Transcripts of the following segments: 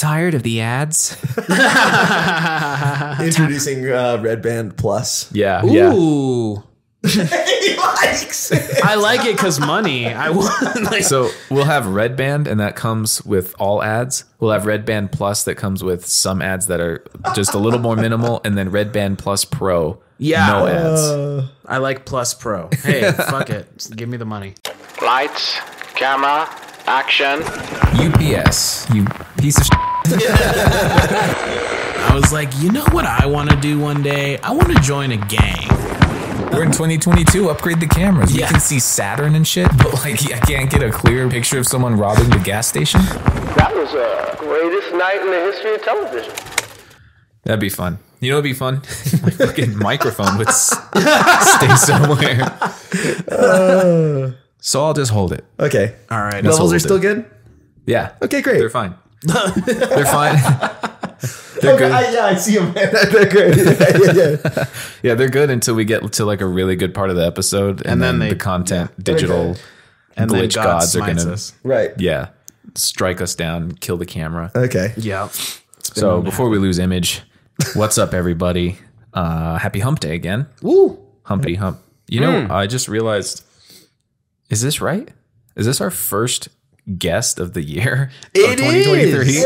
Tired of the ads? Introducing Redband Plus. Yeah. Ooh. He likes it. I like it because money. I want like So we'll have Redband, and that comes with all ads. We'll have Redband Plus that comes with some ads that are just a little more minimal, and then Redband Plus Pro. Yeah. No ads. I like Plus Pro. Hey, fuck it. Just give me the money. Lights, camera, action. UPS, you piece of I was like, you know what I want to do one day? I want to join a gang. We're in 2022. Upgrade the cameras. Yeah. We can see Saturn and shit, but like I can't get a clear picture of someone robbing the gas station. That was the greatest night in the history of television. That'd be fun. You know, it'd be fun. My fucking microphone would stay somewhere. So I'll just hold it. Okay. All right. That's Levels what are we'll still do. good? Yeah. Okay, great. They're fine. They're fine. They're good. I see them. They're great. Yeah. Yeah, they're good until we get to like a really good part of the episode, and then the content digital And then glitch God gods are smites gonna us. Right. strike us down, kill the camera. Okay. Yeah. So before we lose image, what's up, everybody? Happy Hump Day again. Woo. Humpty Hump. You know, I just realized, is this right? Is this our first guest of the year? It of 2023? is.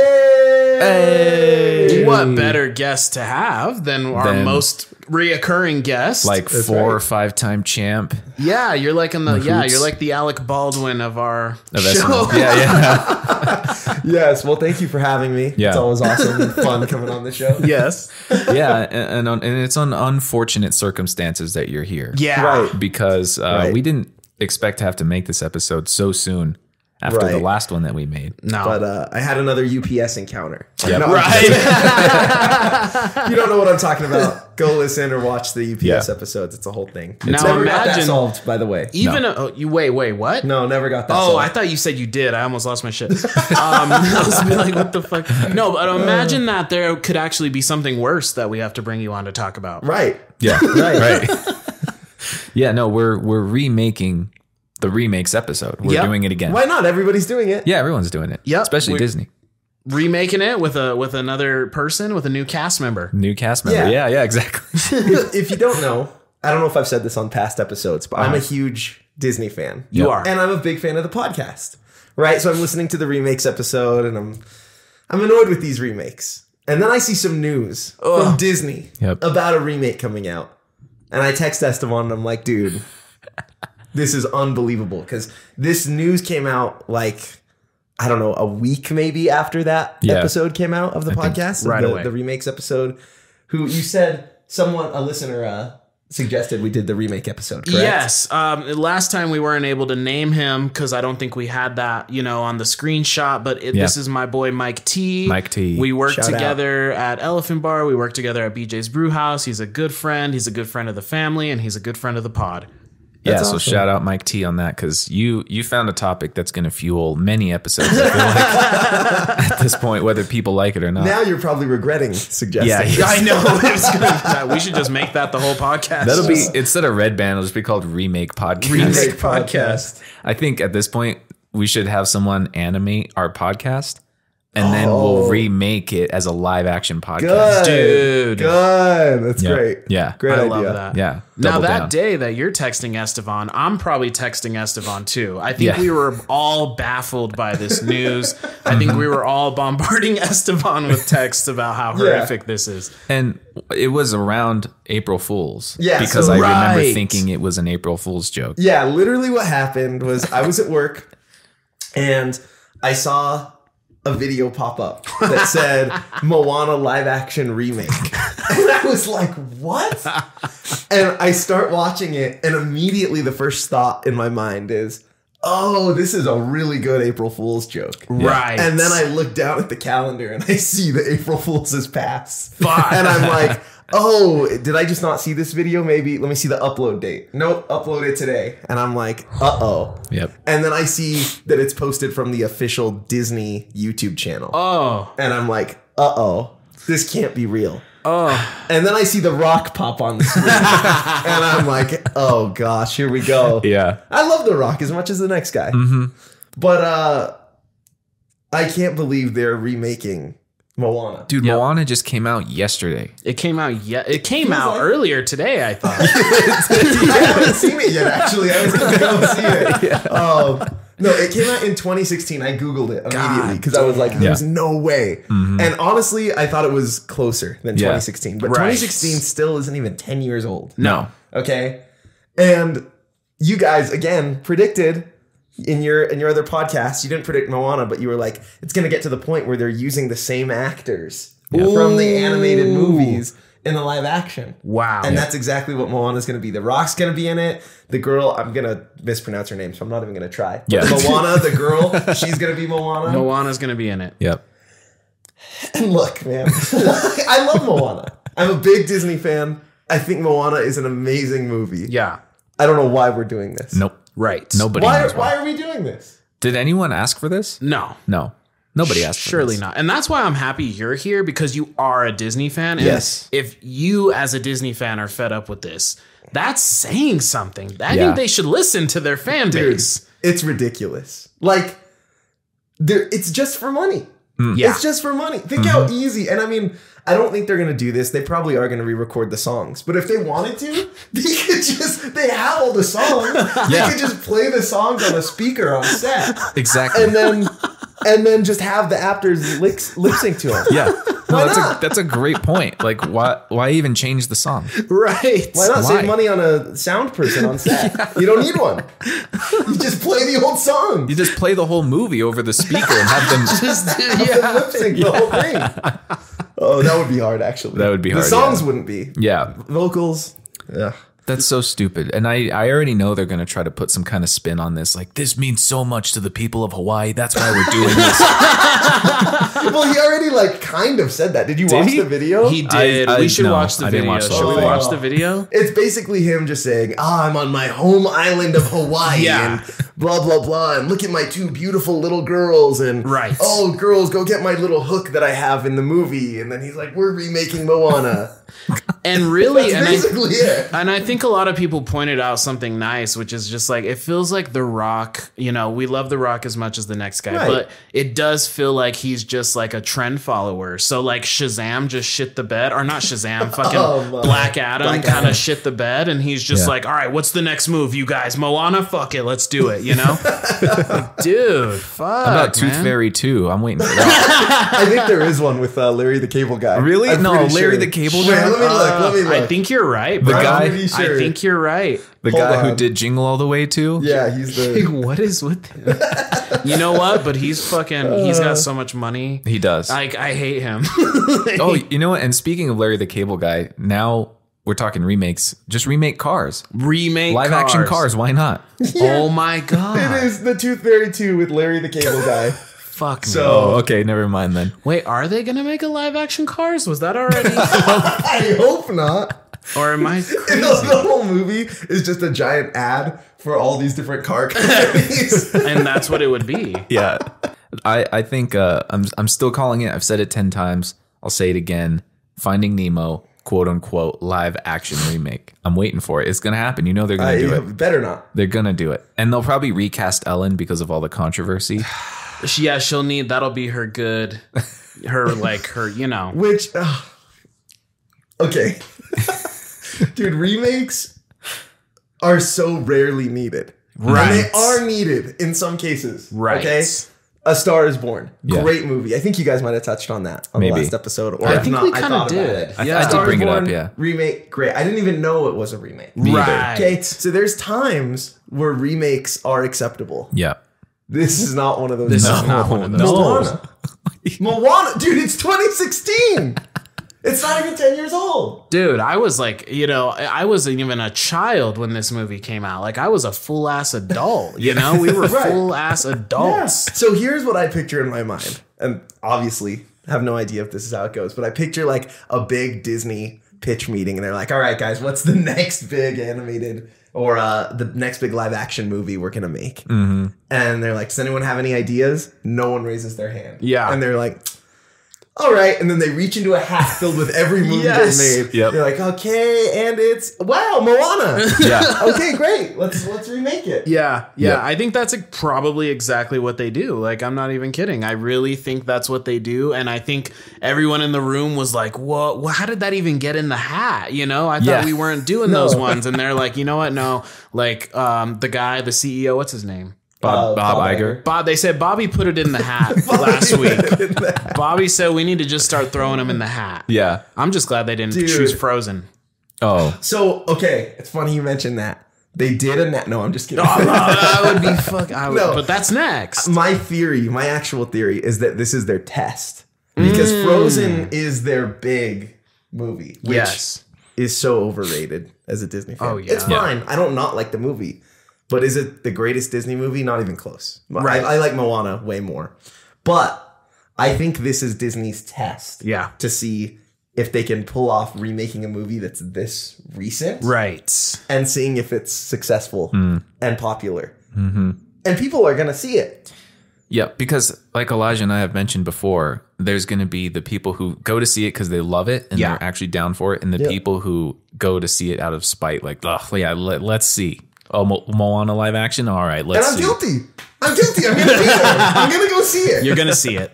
Hey. What better guest to have than our most reoccurring guest? Like That's 4 or right. 5-time champ. yeah, you're like in the Hoots. you're like the Alec Baldwin of our Of show. SNL. Yeah. Yes. Well, thank you for having me. Yeah. It's always awesome and fun coming on the show. Yes. Yeah, and it's on unfortunate circumstances that you're here. Yeah. Right. Because Right. we didn't expect to have to make this episode so soon after the Right. last one that we made. No. But I had another UPS encounter. Yep. No, right. you don't know what I'm talking about. Go listen or watch the UPS Yeah. episodes. It's a whole thing. Now Never got that imagine- solved, by the way. Even you wait, what? No, never got that Oh, solved. I thought you said you did. I almost lost my shit. I was like, what the fuck? No, but imagine that there could actually be something worse that we have to bring you on to talk about. Right. Yeah. Right. Yeah, no, we're remaking the Remakes episode. We're Yep. doing it again. Why not? Everybody's doing it. Yeah, everyone's doing it. Yep. Especially Disney. Remaking it with another person, with a new cast member. New cast member. Yeah. Yeah, exactly. If you don't know, I don't know if I've said this on past episodes, but I'm a huge Disney fan. You are. And I'm a big fan of the podcast. Right? So I'm listening to the Remakes episode and I'm annoyed with these remakes. And then I see some news from Disney about a remake coming out. And I text Esteban and I'm like, dude, this is unbelievable. Because this news came out like, I don't know, a week maybe after that episode came out of the podcast. right the, away. The Remakes episode. Who you said a listener suggested we did the remake episode, correct? Yes. Last time we weren't able to name him because I don't think we had that, on the screenshot. But this is my boy Mike T. Mike T. We worked Shout out. together at Elephant Bar. We worked together at BJ's Brew House. He's a good friend. He's a good friend of the family, and he's a good friend of the pod. Yeah, That's so awesome. shout out Mike T on that because you found a topic that's going to fuel many episodes. I feel like at this point, whether people like it or not. Now you're probably regretting suggesting. Yeah, this. I know. We should just make that the whole podcast. That'll be instead of Redband, it'll just be called Remake Podcast. Remake podcast. I think at this point we should have someone animate our podcast, and then we'll remake it as a live action podcast. Good. Dude. Good. That's Yeah. great. Yeah. Great I idea. love that. Yeah. Now double that down. day that you're texting Esteban, I'm probably texting Esteban too. I think Yeah. we were all baffled by this news. I think we were all bombarding Esteban with texts about how horrific this is. And it was around April Fool's. Yeah, Because so- I remember Right. thinking it was an April Fool's joke. Yeah, literally what happened was I was at work and I saw a video pop up that said Moana live action remake. And I was like, what? And I start watching it and immediately the first thought in my mind is, oh, this is a really good April Fool's joke. Right. And then I look down at the calendar and I see the April Fool's has passed. Fuck. And I'm like, oh, did I just not see this video? Maybe let me see the upload date. Nope, uploaded today. And I'm like, uh-oh. Yep. And then I see that it's posted from the official Disney YouTube channel. Oh. And I'm like, uh-oh, this can't be real. Oh. And then I see The Rock pop on the screen. And I'm like, oh gosh, here we go. Yeah. I love The Rock as much as the next guy. Mm-hmm. But I can't believe they're remaking Moana. Dude, Moana just came out yesterday. It came out earlier today, I thought. I haven't seen it yet, actually. I was going to go see it. No, it came out in 2016. I Googled it immediately because I was like, there's no way. Mm-hmm. And honestly, I thought it was closer than 2016. But 2016 still isn't even 10 years old. No. Okay? And you guys, again, predicted in your other podcast, you didn't predict Moana, but you were like, it's going to get to the point where they're using the same actors from the animated movies in the live action. Wow. And that's exactly what Moana's going to be. The Rock's going to be in it. The girl, I'm going to mispronounce her name, so I'm not even going to try. Yeah. Moana, the girl, she's going to be Moana. Moana's going to be in it. Yep. And look, man, I love Moana. I'm a big Disney fan. I think Moana is an amazing movie. Yeah. I don't know why we're doing this. Nope. Right. Nobody knows Why are we doing this? Did anyone ask for this? No. Nobody asked for Surely this. not. And that's why I'm happy you're here, because you are a Disney fan. And Yes. if you as a Disney fan are fed up with this, that's saying something. I think they should listen to their fan base. Dude, it's ridiculous. Like, it's just for money. Yeah. It's just for money. Think how easy. And I mean, I don't think they're going to do this. They probably are going to re-record the songs. But if they wanted to, they have all the songs. They could just play the songs on a speaker on set. Exactly. And then just have the actors lip sync to them. Yeah. No, not? that's a great point. Like, why even change the song? Right. Why not save money on a sound person on set? You don't need one. You just play the old song. You just play the whole movie over the speaker and have them Lip sync the whole thing. Oh, that would be hard, actually. That would be hard, The songs wouldn't be. Yeah. Vocals. Yeah. That's so stupid. And I already know they're going to try to put some kind of spin on this. Like, this means so much to the people of Hawaii. That's why we're doing this. Well, he already kind of said that. Did you watch the video? He did. We should watch the video. Should we watch the video? It's basically him just saying, I'm on my home island of Hawaii and blah, blah, blah. And look at my two beautiful little girls. And, oh, girls, go get my little hook that I have in the movie. And then he's like, we're remaking Moana. And really, and I think a lot of people pointed out something nice, which is just like, it feels like The Rock, we love The Rock as much as the next guy, but it does feel like he's just like a trend follower. So like Shazam just shit the bed, or not Shazam, fucking Black Adam kind of shit the bed. And he's just like, all right, what's the next move, you guys? Moana? Fuck it, let's do it, Like, dude, fuck. How about Tooth Fairy 2? I'm waiting for that. I think there is one with Larry the Cable Guy. Really? I'm Larry sure. the Cable Guy? Let me look. I think you're right, bro. I think you're right. The guy who did Jingle All the Way too? Yeah, he's the... What is with him? You know what? But he's got so much money. He does. I hate him. Oh, you know what? And speaking of Larry the Cable Guy, now we're talking remakes. Just remake Cars. Remake live action Cars. Why not? Yeah. Oh my God. It is the Tooth Fairy 2 with Larry the Cable Guy. Fuck me. So, okay, never mind then. Wait, are they going to make a live action Cars? Was that already? I hope not. Or am I crazy? The whole movie is just a giant ad for all these different car companies. And that's what it would be. Yeah. I think I'm still calling it. I've said it 10 times. I'll say it again. Finding Nemo, quote unquote, live action remake. I'm waiting for it. It's going to happen. You know they're going to do it. Better not. They're going to do it. And they'll probably recast Ellen because of all the controversy. Yeah, that'll be her good, Which, okay. Dude, remakes are so rarely needed. Right. And they are needed in some cases. Right. Okay? A Star is Born. Yeah. Great movie. I think you guys might have touched on that on the last episode. Or I if think not, we I kind thought of did. about it. I did bring it up, yeah. Remake, great. I didn't even know it was a remake. Right. Okay, so there's times where remakes are acceptable. Yeah. This is not one of those. This is not one of those. Moana. Moana. Dude, it's 2016. It's not even 10 years old. Dude, I was like, I wasn't even a child when this movie came out. Like, I was a full-ass adult, We were full-ass adults. Yeah. So here's what I picture in my mind. And obviously, I have no idea if this is how it goes, but I picture like a big Disney pitch meeting, and they're like, all right, guys, what's the next big animated or the next big live action movie we're going to make? Mm-hmm. And they're like, does anyone have any ideas? No one raises their hand. Yeah. And they're like... all right. And then they reach into a hat filled with every movie Yes. they made. Yep. They're like, okay, and it's, wow, Moana. Yeah. Okay, great. Let's remake it. Yeah. Yeah. I think that's probably exactly what they do. Like, I'm not even kidding. I really think that's what they do. And I think everyone in the room was like, whoa, how did that even get in the hat? You know, I thought we weren't doing those ones. And they're like, you know what? No, like the guy, the CEO, what's his name? Bob Iger. They said Bobby put it in the hat last week. Bobby said we need to just start throwing them in the hat. Yeah. I'm just glad they didn't choose Frozen. Oh. So, okay, it's funny you mentioned that. They did no, I'm just kidding. That would be but that's next. My actual theory is that this is their test. Because Frozen is their big movie, which is so overrated as a Disney fan. Oh, yeah. It's fine. I don't not like the movie. But is it the greatest Disney movie? Not even close. Right. I like Moana way more. But I think this is Disney's test. Yeah. To see if they can pull off remaking a movie that's this recent. Right. And seeing if it's successful and popular. Mm-hmm. And people are going to see it. Yeah, because like Elijah and I have mentioned before, there's going to be the people who go to see it because they love it and they're actually down for it. And the people who go to see it out of spite, like, let's see. Oh, Moana live action? All right, let's see. And I'm guilty. I'm going to be there. I'm going to go see it. You're going to see it.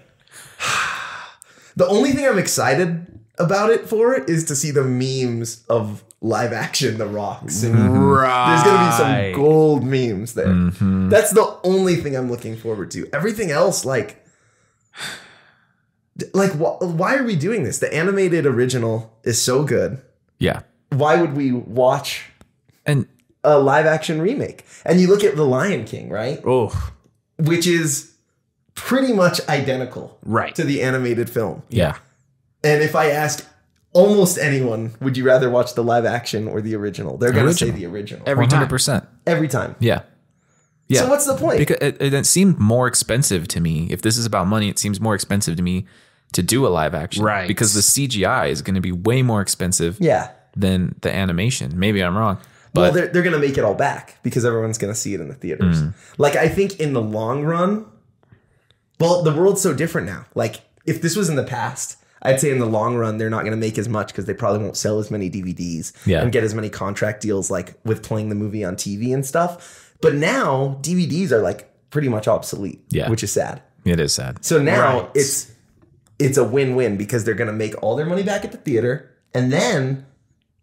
The only thing I'm excited about it for is to see the memes of live action The Rocks. And there's going to be some gold memes there. Mm-hmm. That's the only thing I'm looking forward to. Everything else, like why are we doing this? The animated original is so good. Yeah. Why would we watch a live action remake? And you look at The Lion King, right? Oh, which is pretty much identical to the animated film. Yeah. And if I ask almost anyone, would you rather watch the live action or the original? They're going to say the original. Every time. 100%. Every time. Yeah. Yeah. So what's the point? Because it seemed more expensive to me. If this is about money, it seems more expensive to me to do a live action. Right. Because the CGI is going to be way more expensive than the animation. Maybe I'm wrong. But well, they're going to make it all back because everyone's going to see it in the theaters. Like, I think in the long run, well, the world's so different now. Like, if this was in the past, I'd say in the long run, they're not going to make as much because they probably won't sell as many DVDs and get as many contract deals like with playing the movie on TV and stuff. But now DVDs are like pretty much obsolete, which is sad. It is sad. So now it's a win-win because they're going to make all their money back at the theater, and then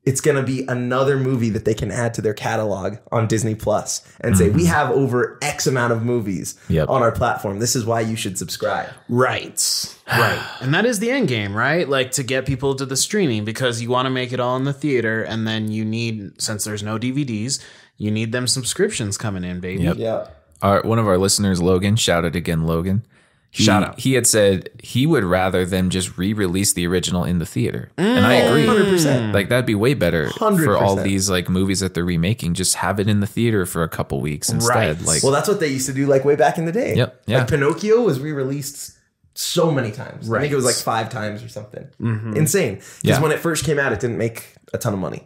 it's going to be another movie that they can add to their catalog on Disney Plus and say, we have over X amount of movies on our platform. This is why you should subscribe. Right. And that is the end game, right? Like, to get people to the streaming, because you want to make it all in the theater, and then you need, since there's no DVDs, you need them subscriptions coming in, baby. Yep. Yeah. One of our listeners, Logan, shout out again, Logan. Shout out. He had said he would rather them just re-release the original in the theater. And I agree. 100%. Like, that'd be way better 100%. for all these like movies that they're remaking. Just have it in the theater for a couple weeks instead. Right. Like, Well, that's what they used to do like way back in the day. Yep. Yeah. Like Pinocchio was re-released so many times. I think it was like 5 times or something. Insane. Because Yeah. when it first came out, it didn't make a ton of money.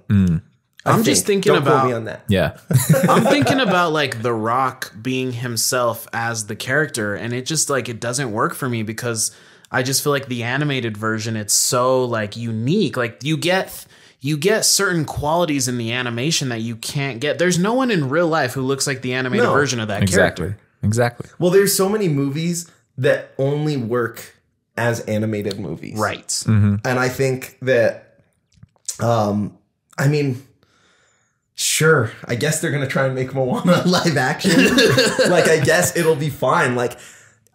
I'm just thinking Don't about quote me on that. yeah. I'm thinking about like The Rock being himself as the character, and it just like it doesn't work for me because I just feel like the animated version, it's so like unique. Like you get certain qualities in the animation that you can't get. There's no one in real life who looks like the animated version of that character. Exactly. Well, there's so many movies that only work as animated movies. Right. And I think that, I mean, sure, I guess they're going to try and make Moana live action. Like, I guess it'll be fine. Like,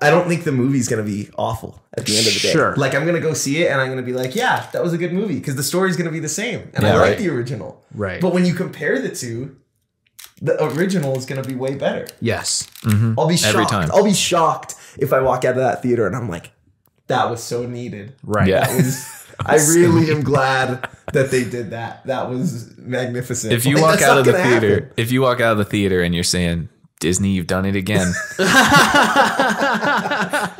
I don't think the movie's going to be awful at the end of the day. Sure. Like, I'm going to go see it and I'm going to be like, yeah, that was a good movie because the story's going to be the same. And I like the original. Right. But when you compare the two, the original is going to be way better. Yes. I'll be shocked. Every time. I'll be shocked if I walk out of that theater and I'm like, that was so needed. Right. Yeah. That was, I really am glad that they did that. That was magnificent. If you Like, walk that's out not of the gonna theater, happen. if you walk out of the theater and you're saying, Disney, you've done it again.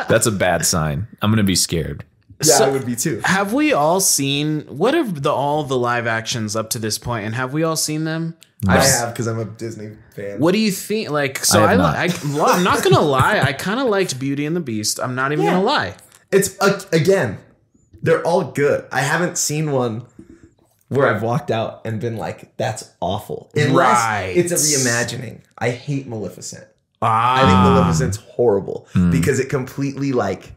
That's a bad sign. I'm going to be scared. Yeah, So- I would be too. Have we all seen what are all the live actions up to this point, and have we all seen them? I have because I'm a Disney fan. What do you think? Like, so I have not. I'm not gonna lie. I kind of liked Beauty and the Beast. I'm not even gonna lie. It's again, They're all good. I haven't seen one where I've walked out and been like, that's awful. Unless it's a reimagining. I hate Maleficent. I think Maleficent's horrible because it completely like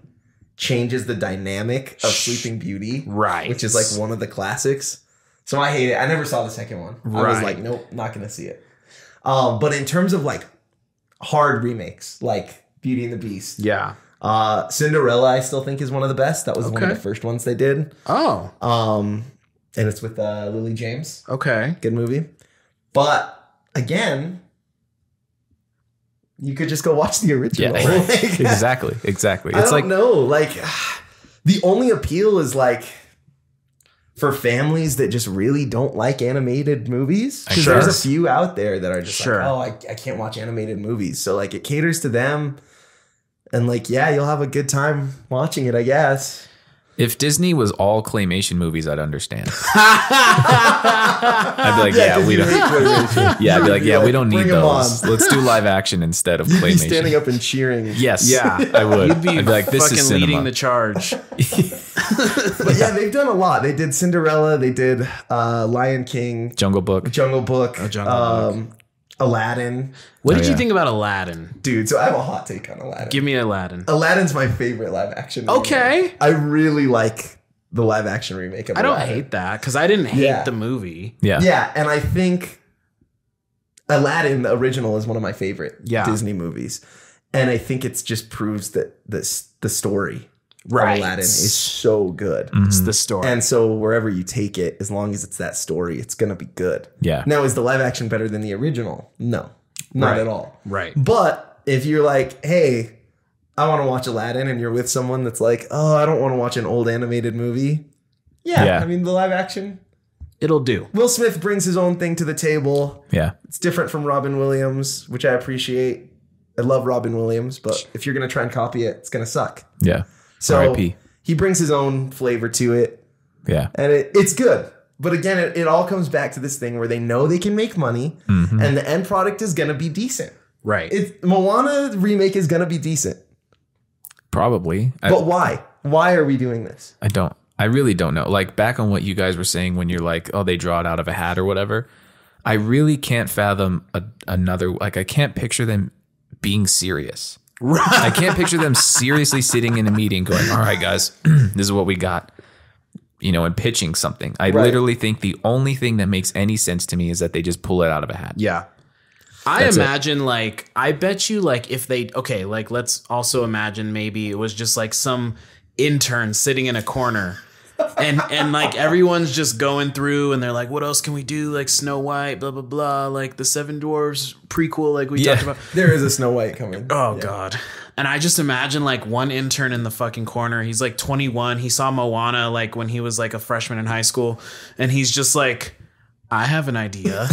changes the dynamic of Sleeping Beauty, which is like one of the classics. So I hate it. I never saw the second one. I was like, nope, not going to see it. But in terms of like hard remakes, like Beauty and the Beast. Yeah. Cinderella, I still think is one of the best. That was one of the first ones they did. Oh. And it's with Lily James. Okay. Good movie. But again, you could just go watch the original. Yeah, like, exactly. It's I don't know. Like, the only appeal is like for families that just really don't like animated movies. Because there's a few out there that are just like, oh, I can't watch animated movies. So like it caters to them. And like, yeah, you'll have a good time watching it, I guess. If Disney was all claymation movies, I'd understand. I'd be like, we don't. I'd be like, we don't need those. Let's do live action instead of claymation. You'd be standing up and cheering. Yes, I would. You'd be I'd be like, this fucking is cinema. leading the charge. But yeah, they've done a lot. They did Cinderella. They did Lion King, Jungle Book, Aladdin. What did you think about Aladdin? Dude, so I have a hot take on Aladdin. Give me Aladdin. Aladdin's my favorite live action remake. Okay. I really like the live action remake of Aladdin. I don't hate that because I didn't hate the movie. Yeah, and I think Aladdin, the original, is one of my favorite Disney movies. And I think it just proves that the story of Aladdin is so good. Mm-hmm. It's the story. And so wherever you take it, as long as it's that story, it's going to be good. Yeah. Now, is the live action better than the original? No, not at all. Right. But if you're like, hey, I want to watch Aladdin, and you're with someone that's like, oh, I don't want to watch an old animated movie. Yeah. I mean, the live action, it'll do. Will Smith brings his own thing to the table. Yeah. It's different from Robin Williams, which I appreciate. I love Robin Williams, but if you're going to try and copy it, it's going to suck. Yeah. So R.I.P. He brings his own flavor to it. Yeah. And it's good. But again, it all comes back to this thing where they know they can make money and the end product is going to be decent. Right. Moana remake is going to be decent. Probably. But why? Why are we doing this? I really don't know. Like back on what you guys were saying when you're like, oh, they draw it out of a hat or whatever. I really can't fathom another, like I can't picture them being serious. Right. I can't picture them seriously sitting in a meeting going, all right, guys, this is what we got, and pitching something. I literally think the only thing that makes any sense to me is that they just pull it out of a hat. Yeah. I imagine I bet you if they, let's also imagine maybe it was just like some intern sitting in a corner and everyone's just going through and they're like, what else can we do? Like Snow White, blah, blah, blah. Like the Seven Dwarfs prequel, like we talked about. There is a Snow White coming. Oh, God. And I just imagine one intern in the fucking corner. He's 21. He saw Moana when he was a freshman in high school. And he's just like, I have an idea.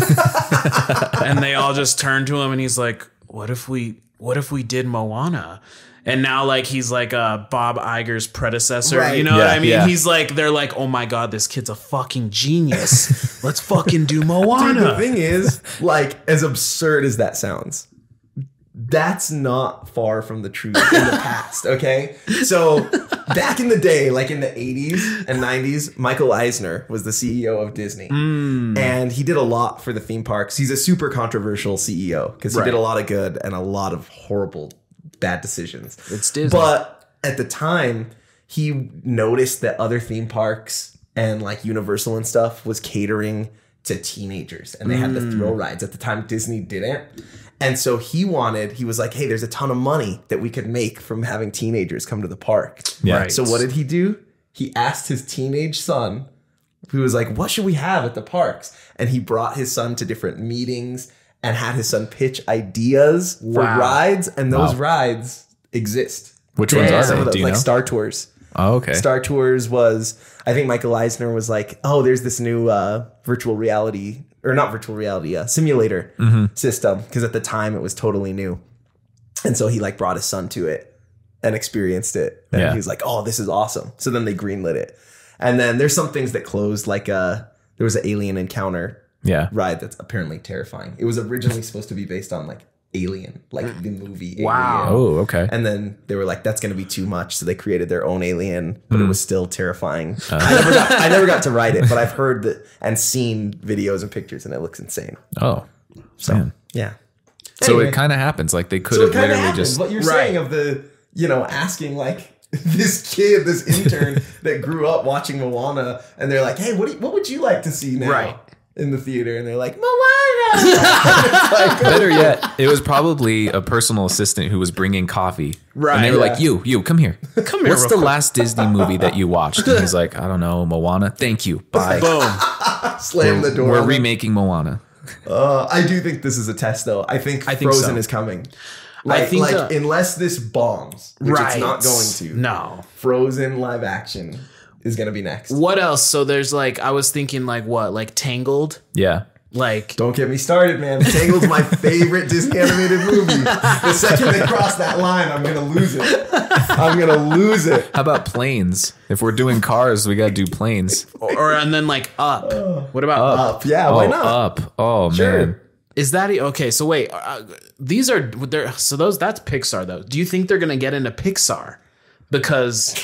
And they all just turn to him and he's like, what if we did Moana? And now he's Bob Iger's predecessor. Right. You know what I mean? Yeah. He's they're like, oh my God, this kid's a fucking genius. Let's fucking do Moana. Dude, the thing is, as absurd as that sounds, that's not far from the truth in the past, okay? So back in the day, in the 80s and 90s, Michael Eisner was the CEO of Disney. And he did a lot for the theme parks. He's a super controversial CEO because he did a lot of good and a lot of horrible bad decisions. It's Disney. But at the time, he noticed that other theme parks and Universal and stuff was catering to teenagers and they had the thrill rides. At the time, Disney didn't. And so he was like, hey, there's a ton of money that we could make from having teenagers come to the park. Yeah. Right. So what did he do? He asked his teenage son, who was like, what should we have at the parks? And he brought his son to different meetings and had his son pitch ideas for rides. And those rides exist. Which ones are some they? of those, Do you know? Star Tours. Oh, okay. Star Tours was, I think Michael Eisner was like, oh, there's this new virtual reality, or not virtual reality, simulator system. Because at the time it was totally new. And so he brought his son to it and experienced it. And he was like, oh, this is awesome. So then they greenlit it. And then there's some things that closed, there was an alien encounter ride that's apparently terrifying. It was originally supposed to be based on Alien, like the movie. Wow. Alien. Oh, okay. And then they were like, that's going to be too much. So they created their own Alien, but it was still terrifying. I never got to ride it, but I've heard that and seen videos and pictures, and it looks insane. Oh, So, man. yeah. So Anyway. it kind of happens. Like they could So have it kind of literally happens. just. What you're saying of the, asking like this kid, this intern that grew up watching Moana, and they're like, hey, what would you like to see now in the theater? And they're like, Moana. Better yet, it was probably a personal assistant who was bringing coffee. Right. And they were like, you, come here. Come here. What's the last Disney movie that you watched? And he's like, I don't know, Moana. Thank you. Bye. Boom. Slam the door. We're remaking Moana. I do think this is a test, though. I think Frozen is coming. I think unless this bombs, which it's not going to. No. Frozen live action is going to be next. What else? So there's like, I was thinking like what? Like Tangled? Yeah. Like, don't get me started, man. Tangled's my favorite Disney animated movie. The second they cross that line, I'm gonna lose it. How about planes? If we're doing cars, we gotta do planes. and then like Up. What about Up? Yeah, why not? Up. Oh Sure. man. Is that okay? So wait, these are that's Pixar though. Do you think they're gonna get into Pixar? Because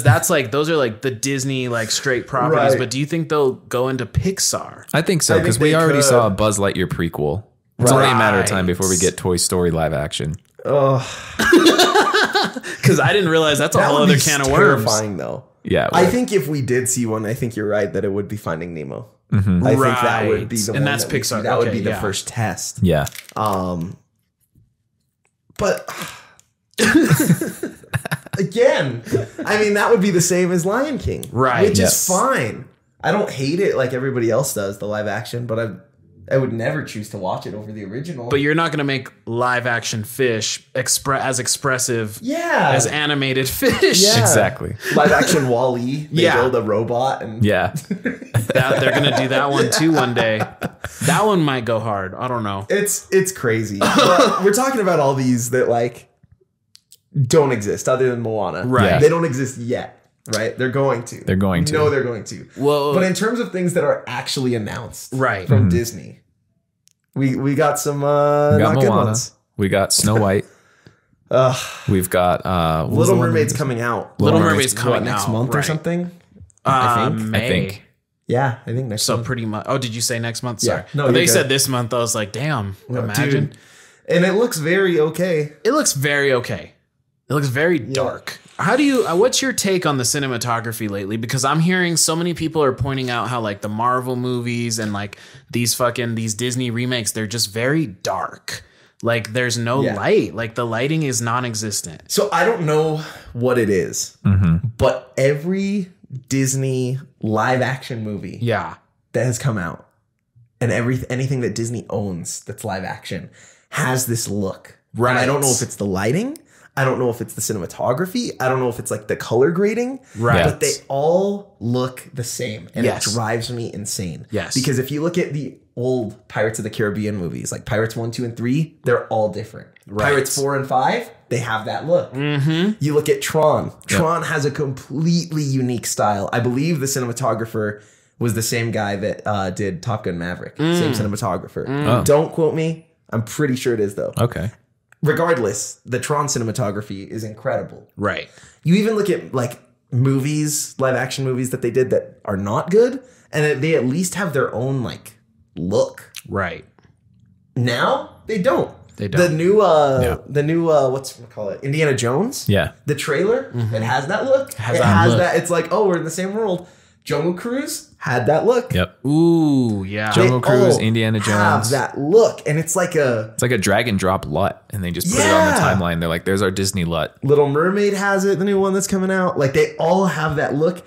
that's like those are like the Disney like straight properties. Right. But do you think they'll go into Pixar? I think so, because we already saw a Buzz Lightyear prequel. It's only a matter of time before we get Toy Story live action. Oh, because I didn't realize that's a whole other can of worms. Terrifying though. Yeah, I think if we did see one, I think you're right that it would be Finding Nemo. Mm-hmm. I think that would be the one. And that's Pixar. That would be the first test. Yeah. But again, I mean, that would be the same as Lion King, right? Which is fine. I don't hate it like everybody else does, the live action, but I would never choose to watch it over the original. But you're not going to make live action fish as expressive as animated fish. Yeah. Exactly. Live action Wall-E. They build a robot. And yeah. They're going to do that one too one day. That one might go hard. I don't know. It's crazy. But we're talking about all these that like don't exist other than Moana. Right. Yeah. They don't exist yet. Right? They're going to. They're going to. No, they're going to. Well, but in terms of things that are actually announced from Disney, we got some we got not Moana. good ones. We got Snow White. We've got Little Mermaid's coming out. Little Mermaid's coming next out, month or something? I May. Yeah, I think next So month. pretty much. Oh, did you say next month? Sorry. Yeah. No, they you're said good. this month. I was like, damn. Imagine. Dude. And it looks very okay. It looks very okay. It looks very dark. How do you? What's your take on the cinematography lately? Because I'm hearing so many people are pointing out how like the Marvel movies and like these Disney remakes, they're just very dark. Like there's no light. Like the lighting is non-existent. So I don't know what it is, but every Disney live action movie that has come out and anything that Disney owns that's live action has this look. Right. And I don't know if it's the lighting. I don't know if it's the cinematography. I don't know if it's like the color grading. Right. But they all look the same. And Yes. it drives me insane. Yes. Because if you look at the old Pirates of the Caribbean movies, like Pirates 1, 2, and 3, they're all different. Right. Pirates 4 and 5, they have that look. Mm-hmm. You look at Tron. Tron has a completely unique style. I believe the cinematographer was the same guy that did Top Gun Maverick. Same cinematographer. Oh. Don't quote me. I'm pretty sure it is, though. Okay. Regardless, the Tron cinematography is incredible. Right. You even look at like movies, live action movies that they did that are not good, and they at least have their own like look. Right. Now they don't. They don't. The new what's we call it? Indiana Jones. Yeah. The trailer, it has that look. It has that. It's like, oh, we're in the same world. Jungle Cruise had that look. Yep. Ooh, yeah. Jungle They Cruise, all Indiana have Jones. that look, and it's like It's like a drag and drop LUT, and they just put it on the timeline. They're like, "There's our Disney LUT." Little Mermaid has it, the new one that's coming out. Like they all have that look,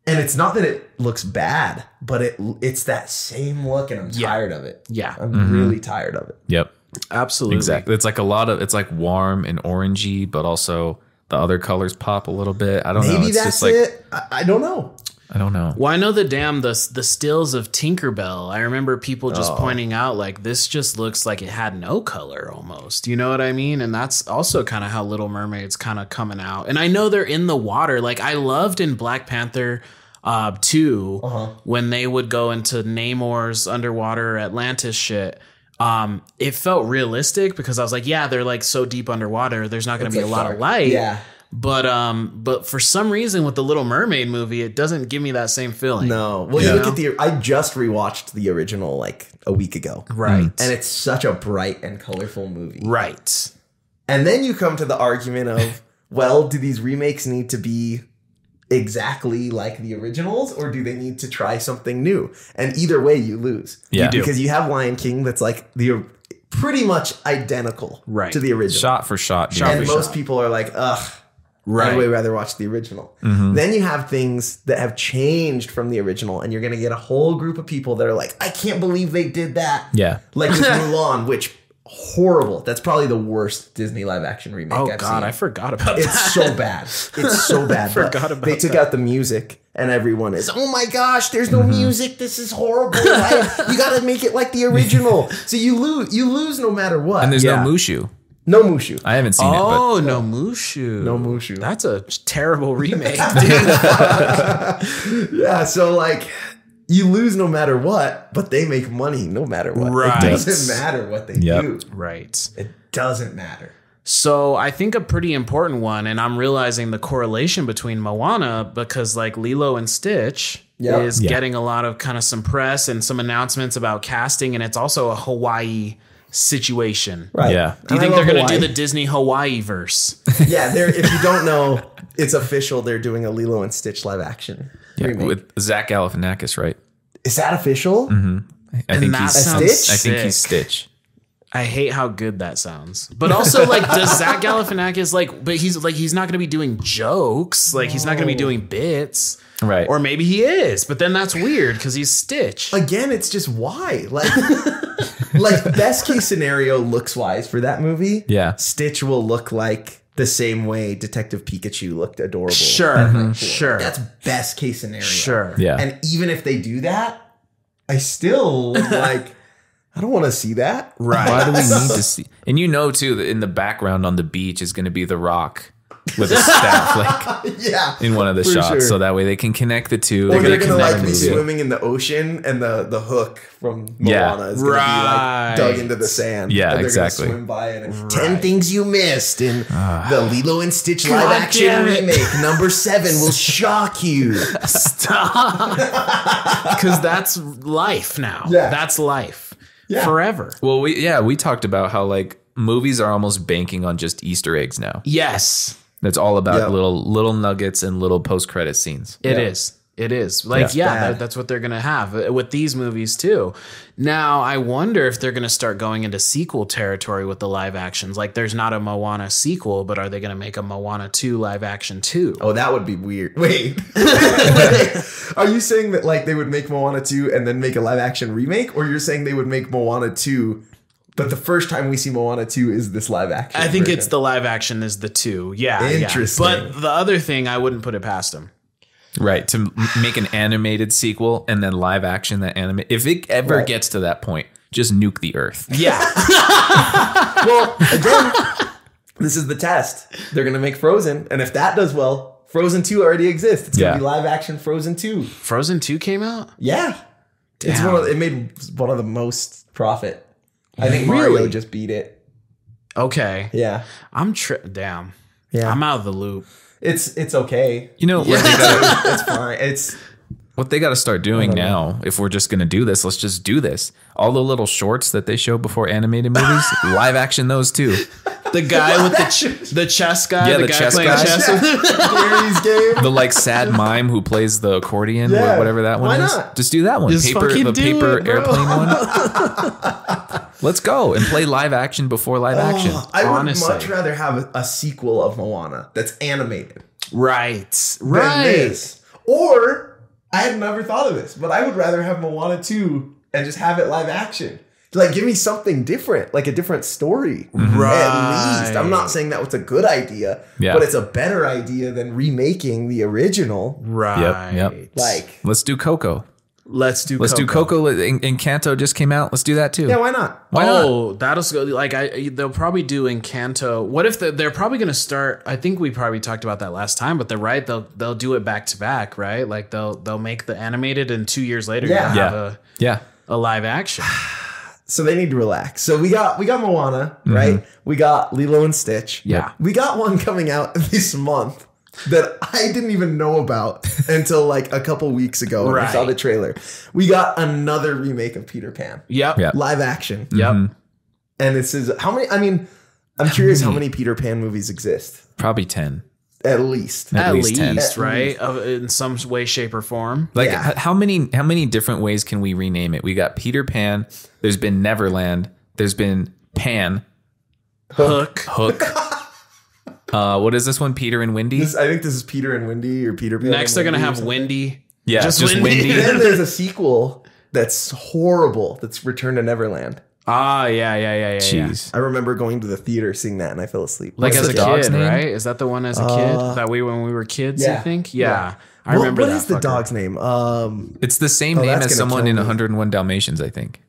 and it's not that it looks bad, but it's that same look, and I'm tired of it. Yeah. I'm really tired of it. Yep. Absolutely. Exactly. It's like it's like warm and orangey, but also the other colors pop a little bit. I don't know. Maybe It's that's just like, it. I don't know. I don't know. Well, I know the stills of Tinkerbell. I remember people just pointing out like this just looks like it had no color almost. You know what I mean? And that's also kind of how Little Mermaid's kind of coming out. And I know they're in the water. Like I loved in Black Panther 2 when they would go into Namor's underwater Atlantis shit. It felt realistic because I was like, yeah, they're like so deep underwater. There's not going to be a lot of light. Yeah. But for some reason with the Little Mermaid movie, it doesn't give me that same feeling. No. Well, you look at I just rewatched the original like a week ago. Right. And it's such a bright and colorful movie. Right. And then you come to the argument of, well, do these remakes need to be exactly like the originals, or do they need to try something new? And either way, you lose. Yeah. Because you have Lion King that's like pretty much identical to the original. Shot for shot. And most people are like, ugh. Right. I'd way rather watch the original. Then you have things that have changed from the original, and you're going to get a whole group of people that are like, I can't believe they did that. Yeah. Like with Mulan, which horrible. That's probably the worst Disney live action remake I've seen. I forgot about that. It's so bad. It's so bad. They took out the music, and everyone is, oh my gosh, there's no music. This is horrible. You got to make it like the original. So you lose no matter what. And there's no Mushu. No Mushu. I haven't seen it. Oh, no Mushu. No Mushu. That's a terrible remake, dude. Yeah, so like you lose no matter what, but they make money no matter what. Right. It doesn't matter what they do. Right. It doesn't matter. So I think a pretty important one, and I'm realizing the correlation between Moana, because like Lilo and Stitch is getting a lot of kind of some press and some announcements about casting, and it's also a Hawaii situation. Right. Yeah. Do you think they're going to do the Disney Hawaii verse? Yeah, if you don't know, it's official. They're doing a Lilo and Stitch live action remake. With Zach Galifianakis, right? Is that official? I think he's Stitch? I think he's Stitch. I hate how good that sounds. But also, like, does Zach Galifianakis he's not going to be doing jokes. Like, he's not going to be doing bits. Right. Or maybe he is, but then that's weird because he's Stitch. Again, it's just why. Like best case scenario looks wise for that movie. Yeah. Stitch will look like the same way Detective Pikachu looked adorable. Sure. Sure. That's best case scenario. Sure. Yeah. And even if they do that, I still like, I don't want to see that. Right. Why do we need to see? And you know, too, that in the background on the beach is going to be The Rock with a staff, like in one of the shots, sure. so that way they can connect the two. Or they're gonna like be the swimming in the ocean, and the hook from Moana is gonna be like dug into the sand. Yeah, and they're exactly. Gonna swim by it. And 10 things you missed in the Lilo and Stitch live action remake. Number 7 will shock you. Stop. Because that's life now. Yeah. That's life. Yeah. Forever. Well, we talked about how like movies are almost banking on just Easter eggs now. Yes. That's all about little nuggets and little post-credit scenes. It is. It is. Like, that's what they're going to have with these movies, too. Now, I wonder if they're going to start going into sequel territory with the live actions. Like, there's not a Moana sequel, but are they going to make a Moana 2 live action, too? Oh, that would be weird. Wait. Are you saying that, like, they would make Moana 2 and then make a live action remake? Or you're saying they would make Moana 2... But the first time we see Moana 2 is this live action. I think version. it's the live action is the 2. Yeah. Interesting. Yeah. But the other thing, I wouldn't put it past them. Right, to make an animated sequel and then live action that animate. If it ever gets to that point, just nuke the earth. Yeah. Well, again, this is the test. They're going to make Frozen. And if that does well, Frozen 2 already exists. It's going to be live action Frozen 2. Frozen 2 came out? Yeah. It's it made one of the most profit. I think Really? Mario just beat it. Okay. Yeah. Damn. Yeah. I'm out of the loop. It's okay. You know, It's fine. It's what they got to start doing now, if we're just going to do this, let's just do this. All the little shorts that they show before animated movies, live action those too. The guy with the chess guy? Yeah, the the guy chess playing guy. chess? Gary's game. The like sad mime who plays the accordion Yeah. or whatever that one Why is. not? Just do that one. Just fucking The do paper it, bro. airplane one. Let's go and play live action before live action. I would Honestly. much rather have a sequel of Moana that's animated Right. than Right. this. Or, I had never thought of this, but I would rather have Moana 2 and just have it live action. Like, give me something different, like a different story. Right. At least. I'm not saying that was a good idea, but it's a better idea than remaking the original. Right. Yep. Like, Let's do Coco. Let's do Coco. Encanto just came out. Let's do that too. yeah, why not? Why not? Oh, that'll go. Like they'll probably do Encanto. What if they're probably going to start? I think we probably talked about that last time. But they're right. They'll do it back to back, right? Like they'll make the animated, and 2 years later, Yeah. you'll have Yeah. a live action. So they need to relax. So we got Moana, right? We got Lilo and Stitch. Yeah. We got one coming out this month that I didn't even know about until like a couple weeks ago when I saw the trailer. We got another remake of Peter Pan. Yep. Live action. Yep. And this is how many? I mean, I'm curious how many Peter Pan movies exist. Probably 10. At least. At least 10. Right? In some way, shape, or form. Like how many different ways can we rename it? We got Peter Pan. There's been Neverland. There's been Pan. Hook. What is this one? Peter and Wendy? I think this is Peter and Wendy or Peter Pan. Next, they're going to have Wendy. Yeah, just Wendy. Wendy. Then there's a sequel that's horrible. That's Return to Neverland. Ah, yeah. Jeez. I remember going to the theater, seeing that, and I fell asleep. Like What's as a the dog's kid, name? right? Is that the one as a kid? That when we were kids, Yeah. I think? Yeah. I remember what that. is the fucker. dog's name? It's the same name that's as gonna someone kill in me. 101 Dalmatians, I think.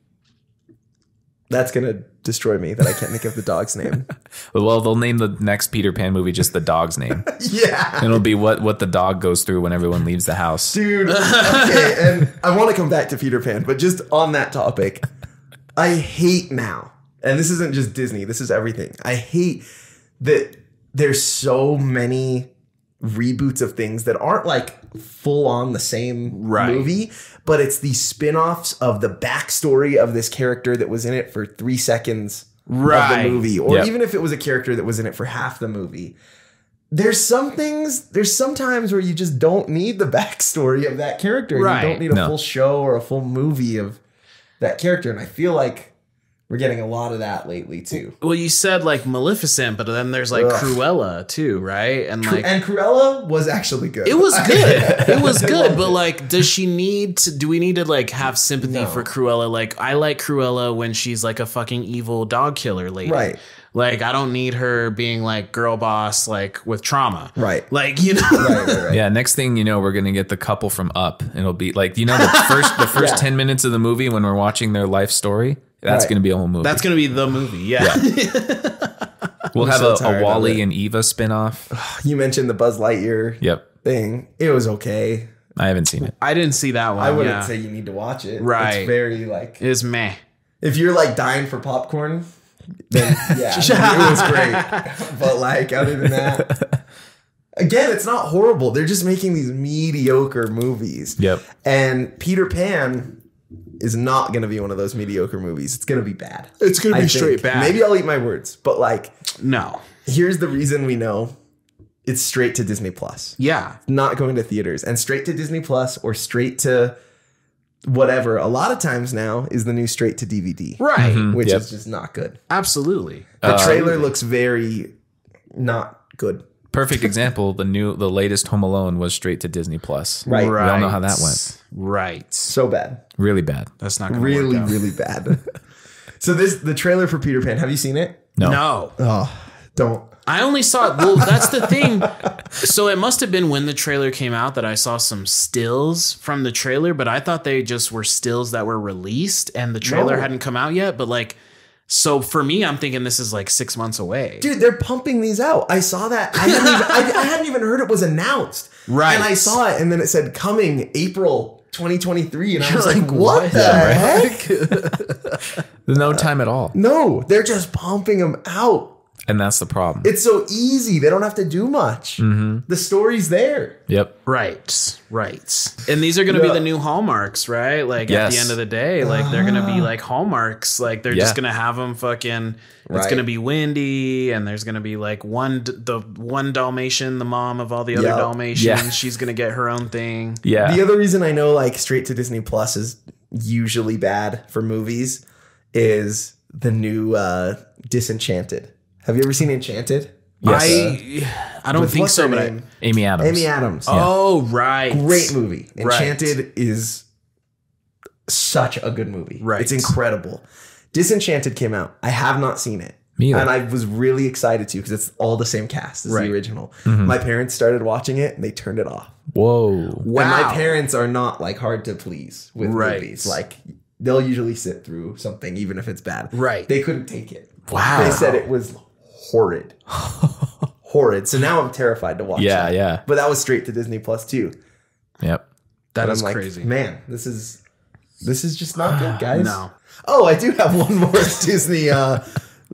That's going to destroy me that I can't think of the dog's name. Well, they'll name the next Peter Pan movie just the dog's name. Yeah. And it'll be what the dog goes through when everyone leaves the house. Dude, okay, and I want to come back to Peter Pan, but just on that topic, I hate now, and this isn't just Disney, this is everything. I hate that there's so many reboots of things that aren't like full on the same movie, but it's these spin-offs of the backstory of this character that was in it for 3 seconds of the movie, or even if it was a character that was in it for half the movie. There's some times where you just don't need the backstory of that character. Right. You don't need a full show or a full movie of that character. And I feel like we're getting a lot of that lately too. Well, you said like Maleficent, but then there's like Cruella too, right? And like and Cruella was actually good. it was good. It was good, but like, do we need to like have sympathy for Cruella? Like, I like Cruella when she's like a fucking evil dog killer lady. Right. Like, I don't need her being like girl boss, like with trauma. Right. Like, you know. Right. Yeah, next thing you know, we're gonna get the couple from Up, and it'll be like, you know, the first 10 minutes of the movie when we're watching their life story. That's gonna be a whole movie. That's gonna be the movie. Yeah. We'll have so a tired Wally of it. and Eva spinoff. You mentioned the Buzz Lightyear Yep, thing. It was okay. I haven't seen it. I didn't see that one. I wouldn't say you need to watch it. Right. It's very like, It's meh. if you're like dying for popcorn, then yeah, it was great. But like, other than that, again, it's not horrible. They're just making these mediocre movies. Yep. And Peter Pan is not going to be one of those mediocre movies. It's going to be bad. It's gonna I be think. straight bad. Maybe I'll eat my words, but like, No. here's the reason we know it's straight to Disney Plus. Yeah. Not going to theaters, and straight to Disney Plus or straight to whatever. A lot of times now is the new straight to DVD, Right. which Yep. is just not good. Absolutely. The trailer looks very not good. Perfect example. The latest Home Alone was straight to Disney Plus. Right. We all know how that went. Right. So bad. Really bad. That's not gonna Really, work out. really bad. So the trailer for Peter Pan, have you seen it? No. Oh, don't. I only saw it. Well, that's the thing. So it must have been when the trailer came out that I saw some stills from the trailer, but I thought they just were stills that were released and the trailer No. hadn't come out yet. But like, so for me, I'm thinking this is like 6 months away. Dude, they're pumping these out. I saw that. I hadn't even heard it was announced. Right. And I saw it, and then it said coming April 2023, and I was You're like, like, what what? the Yeah, heck? There's no time at all. No, they're just pumping them out. And that's the problem. It's so easy. They don't have to do much. The story's there. Yep. Right. And these are going to be the new hallmarks, right? Like at the Yes. end of the day, like they're going to be like hallmarks. Like they're just Yeah. going to have them fucking, it's Right. going to be Wendy and there's going to be like the one Dalmatian, the mom of all the other Yep. Dalmatians. Yeah. She's going to get her own thing. Yeah. The other reason I know like straight to Disney Plus is usually bad for movies is the new Disenchanted. Have you ever seen Enchanted? Yes. I don't With think what's so, her but name? Amy Adams. Amy Adams. Oh, right. Great movie. Right. Enchanted is such a good movie. Right. It's incredible. Disenchanted came out. I have not seen it. Me either. And I was really excited to because it's all the same cast as Right. the original. My parents started watching it and they turned it off. Whoa. Wow. And my parents are not like hard to please with Right. movies. Like they'll usually sit through something even if it's bad. Right. They couldn't take it. Wow. They said it was horrid. Horrid. So now I'm terrified to watch Yeah, that. yeah. But that was straight to Disney Plus too. Yep. That And is I'm like, crazy. man, this is This is just not good, guys. No. Oh, I do have one more Disney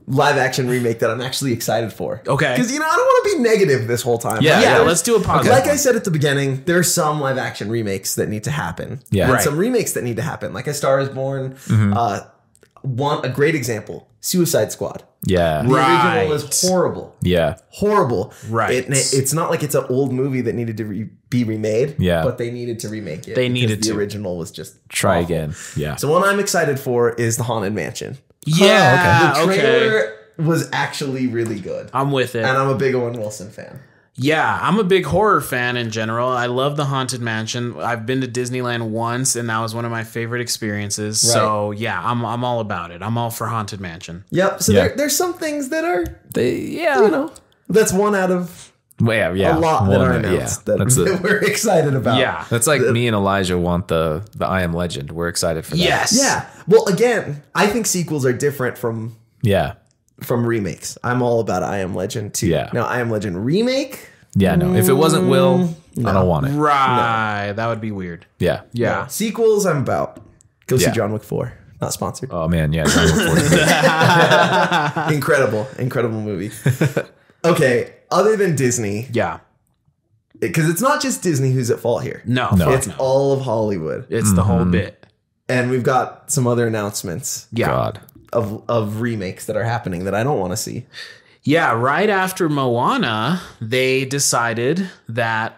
live action remake that I'm actually excited for. Okay. Because, I don't want to be negative this whole time. Yeah, let's do a positive. Like I said at the beginning, there are some live action remakes that need to happen. Yeah. And some remakes that need to happen. Like A Star is Born. A great example, Suicide Squad. Yeah. The original was horrible. Yeah. Horrible. Right. It's not like it's an old movie that needed to be remade. Yeah. But they needed to remake it. They needed the to. original was just Try awful. again. Yeah. So one I'm excited for is The Haunted Mansion. Yeah. The Okay. trailer was actually really good. I'm with it. And I'm a big Owen Wilson fan. Yeah, I'm a big horror fan in general. I love the Haunted Mansion. I've been to Disneyland once, and that was one of my favorite experiences. Right. So yeah, I'm all about it. I'm all for Haunted Mansion. Yep. So there's some things that are, that's one out of Yeah. a lot that are announced that we're excited about. Yeah. That's like me and Elijah want the I Am Legend. We're excited for that. Yes. Yeah. Well, again, I think sequels are different from remakes. I'm all about I Am Legend too. Yeah. Now, I Am Legend remake. Yeah, no. If it wasn't Will, I don't want it. Right. That would be weird. Yeah. Yeah. No. Sequels, I'm about. Go see Yeah. John Wick 4. Not sponsored. Oh man, yeah. John Wick 4. Incredible movie. Okay, other than Disney, Yeah. because it's not just Disney who's at fault here. No. It's all of Hollywood. It's the whole bit. And we've got some other announcements Yeah. God. of remakes that are happening that I don't want to see. Yeah, right after Moana, they decided that,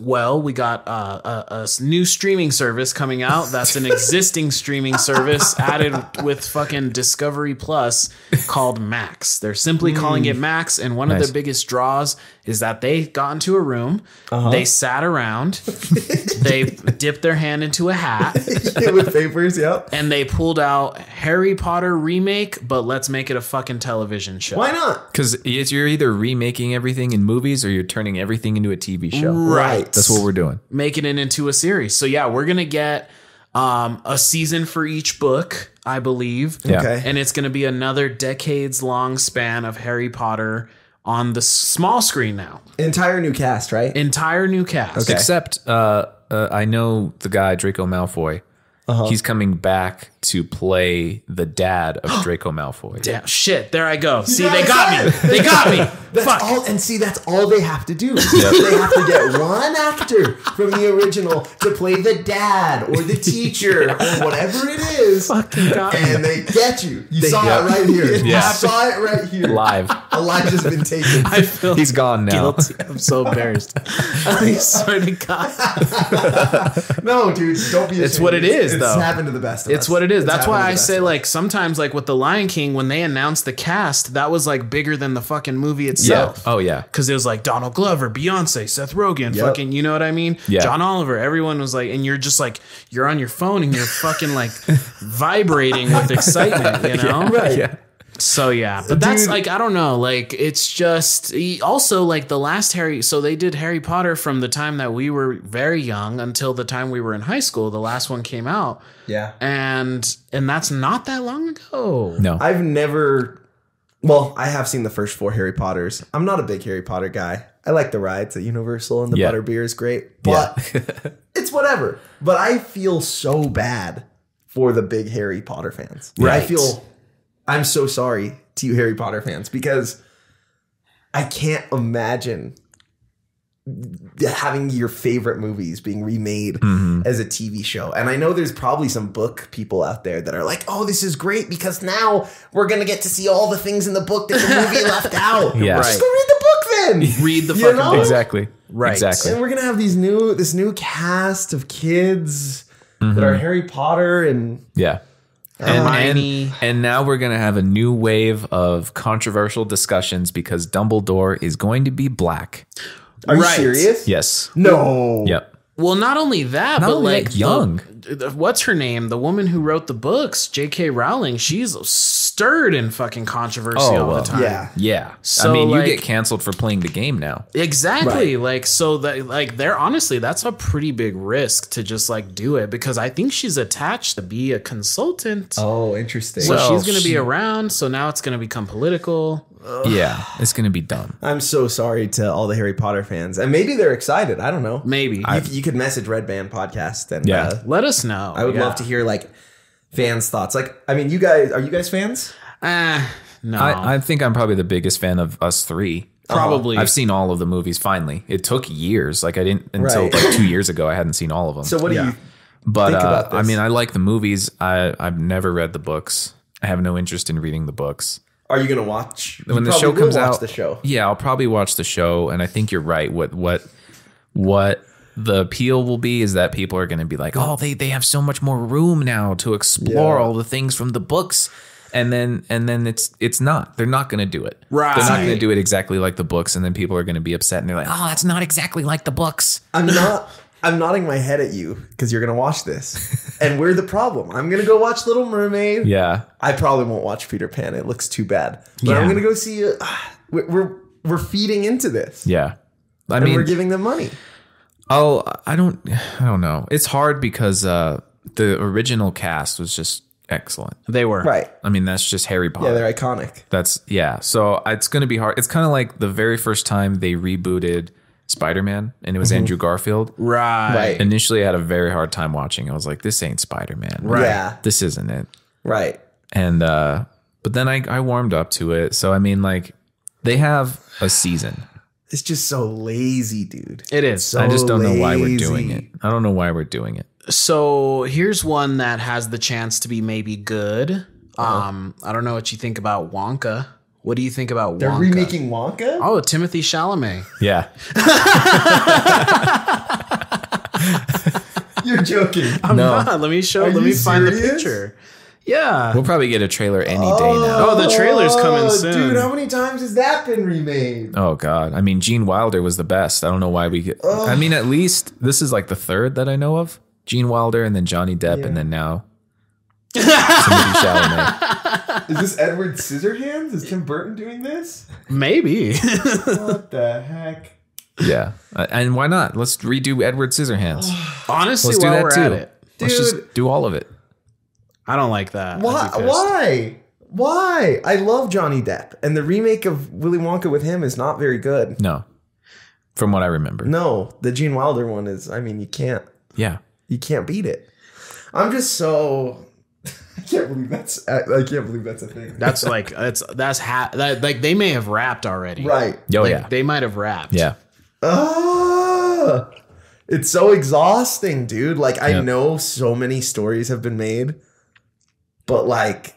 we got a new streaming service coming out. That's an existing streaming service added with fucking Discovery Plus called Max. They're simply calling it Max, and one of the biggest draws is that they got into a room, they sat around, they dipped their hand into a hat, With papers, yep. and they pulled out Harry Potter remake, but let's make it a fucking television show. Why not? Because you're either remaking everything in movies or you're turning everything into a TV show. Right. That's what we're doing. Making it into a series. So yeah, we're gonna get a season for each book, I believe. Yeah. Okay. And it's gonna be another decades long span of Harry Potter on the small screen now. Entire new cast, right? Entire new cast. Except I know the guy, Draco Malfoy. He's coming back to play the dad of Draco Malfoy. Damn shit, there I go. See, they got me. They got me. Fuck. That's all they have to do. They have to get one actor from the original to play the dad or the teacher or whatever it is. Fucking got me. And they get you. You saw it right here. Yeah. You saw it right here. Live. Elijah's been taken. I feel He's gone now. guilty. I'm so embarrassed. I swear to God. No, dude, don't be ashamed. It's what it is, It's though. happened to the best of us. It's what it is. That's happened why to the I best say, of us. like, sometimes, like, with The Lion King, when they announced the cast, that was, like, bigger than the fucking movie itself. Oh, yeah. Because it was, like, Donald Glover, Beyonce, Seth Rogen, Yep. fucking, you know what I mean? Yeah. John Oliver. Everyone was, like, and you're just, like, you're on your phone and you're fucking, like, vibrating with excitement, you know? Right. Yeah. So yeah, but that's Dude. like, I don't know, like it's just also like the last Harry. So they did Harry Potter from the time that we were very young until the time we were in high school. The last one came out, Yeah. and that's not that long ago. No. I've never. Well, I have seen the first 4 Harry Potters. I'm not a big Harry Potter guy. I like the rides at Universal and the Yeah. butterbeer is great, but it's whatever. But I feel so bad for the big Harry Potter fans. Right. I'm so sorry to you Harry Potter fans because I can't imagine having your favorite movies being remade as a TV show. And I know there's probably some book people out there that are like, oh, this is great because now we're going to get to see all the things in the book that the movie left out. Yeah. Just go read the book then. Read the You fucking know? book. Exactly. Right. Exactly. And we're going to have this new cast of kids that are Harry Potter and Yeah. Hermione. And now we're going to have a new wave of controversial discussions because Dumbledore is going to be black. Are you Right. serious? Yes. No. Yep. Well, not only that, Not but only like young. what's her name? The woman who wrote the books, J.K. Rowling. She's stirred in fucking controversy all the time. Yeah. So, I mean, you like, get canceled for playing the game now. Exactly. Right. Like, so that, like, they're honestly, that's a pretty big risk to just like do it, because I think she's attached to be a consultant. Oh, interesting. So she's going to be around. So now it's going to become political. Yeah, it's going to be dumb. I'm so sorry to all the Harry Potter fans. And maybe they're excited. I don't know. Maybe. You could message Redband podcast and let us know. I would love to hear like fans' thoughts. Like, I mean, are you guys fans? No. I think I'm probably the biggest fan of us three. Probably. I've seen all of the movies finally. It took years. Like I didn't until like 2 years ago I hadn't seen all of them. So what do you think about this? I mean, I like the movies. I've never read the books. I have no interest in reading the books. Are you going to watch when the show comes out? The show. Yeah, I'll probably watch the show, and I think you're right. What the appeal will be is that people are going to be like, oh, they have so much more room now to explore all the things from the books, and then it's not. They're not going to do it. Right. They're not going to do it exactly like the books, and then people are going to be upset, and they're like, oh, that's not exactly like the books. I'm nodding my head at you because you're going to watch this. And we're the problem. I'm going to go watch Little Mermaid. Yeah. I probably won't watch Peter Pan. It looks too bad. But I'm going to go see we're feeding into this. Yeah. I mean, mean, we're giving them money. Oh, I don't know. It's hard because the original cast was just excellent. They were. Right. I mean, that's just Harry Potter. Yeah, they're iconic. So it's going to be hard. It's kind of like the very first time they rebooted Spider-Man and it was Andrew Garfield. Right. Initially, I had a very hard time watching. I was like, this ain't Spider-Man. Right. Yeah. This isn't it. Right. And, but then I warmed up to it. So, I mean, like, they have a season. It's just so lazy, dude. It is. So I just don't know why we're lazy. doing it. I don't know why we're doing it. So here's one that has the chance to be maybe good. I don't know what you think about Wonka. What do you think about Wonka? They're remaking Wonka? Oh, Timothée Chalamet. Yeah. You're joking. I'm not. Let me find the picture. Yeah. We'll probably get a trailer any day now. Oh, the trailer's coming soon. Dude, how many times has that been remade? Oh, God. I mean, Gene Wilder was the best. I don't know why we get... I mean, at least this is like the third that I know of. Gene Wilder and then Johnny Depp and then now... Timothée Chalamet. Is this Edward Scissorhands? Is Tim Burton doing this? Maybe. What the heck? Yeah. And why not? Let's redo Edward Scissorhands. Honestly, Let's do while that we're too. at it. Let's just do all of it. I don't like that. Why? I love Johnny Depp. And the remake of Willy Wonka with him is not very good. No. From what I remember. No. The Gene Wilder one is, I mean, you can't beat it. I'm just so... I can't believe that's a thing. That's like like they may have rapped already. Right. Oh, like, yeah. They might have rapped. Yeah. It's so exhausting, dude. Like I know so many stories have been made, but like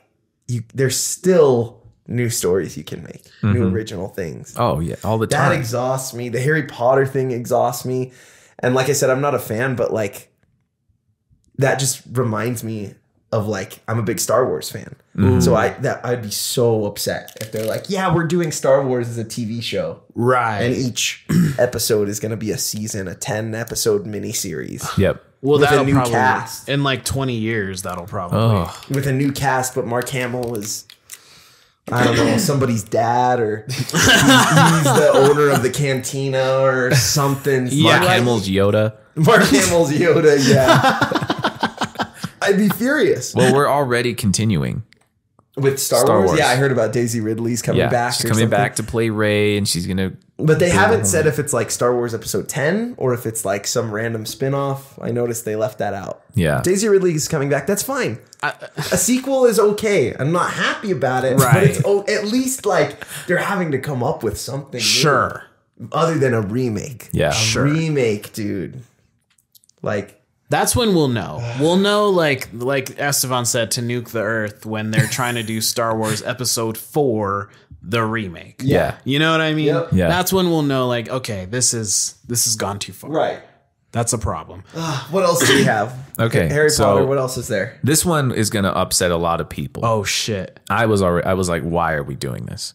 there's still new stories you can make, new original things. Oh yeah, all the time. That exhausts me. The Harry Potter thing exhausts me. And like I said, I'm not a fan, but like that just reminds me of like I'm a big Star Wars fan. So I'd be so upset if they're like, yeah, we're doing Star Wars as a TV show. Right. And each episode is going to be a season, a 10 episode miniseries. Yep. Well, with that'll a new probably, cast. in like 20 years, that'll probably. With a new cast, but Mark Hamill is, I don't know, somebody's dad or he's the owner of the cantina or something. Mark Hamill's Yoda. Mark Hamill's Yoda, yeah. I'd be furious. Well, we're already continuing. With Star Wars? Yeah, I heard about Daisy Ridley's coming back. She's coming back to play Rey, and she's going to... But they haven't said if it's like Star Wars Episode 10 or if it's like some random spin-off. I noticed they left that out. Yeah. Daisy Ridley's coming back. That's fine. A sequel is okay. I'm not happy about it. Right. But it's at least like they're having to come up with something Sure. new, other than a remake. Yeah. A remake, dude. Like... That's when we'll know. We'll know, like Estevan said, to nuke the Earth when they're trying to do Star Wars Episode 4, the remake. Yeah. You know what I mean? Yep. Yeah. That's when we'll know, like, okay, this has gone too far. Right. That's a problem. What else do we have? Okay, Harry so- Potter, what else is there? This one is going to upset a lot of people. Oh, shit. I was like, why are we doing this?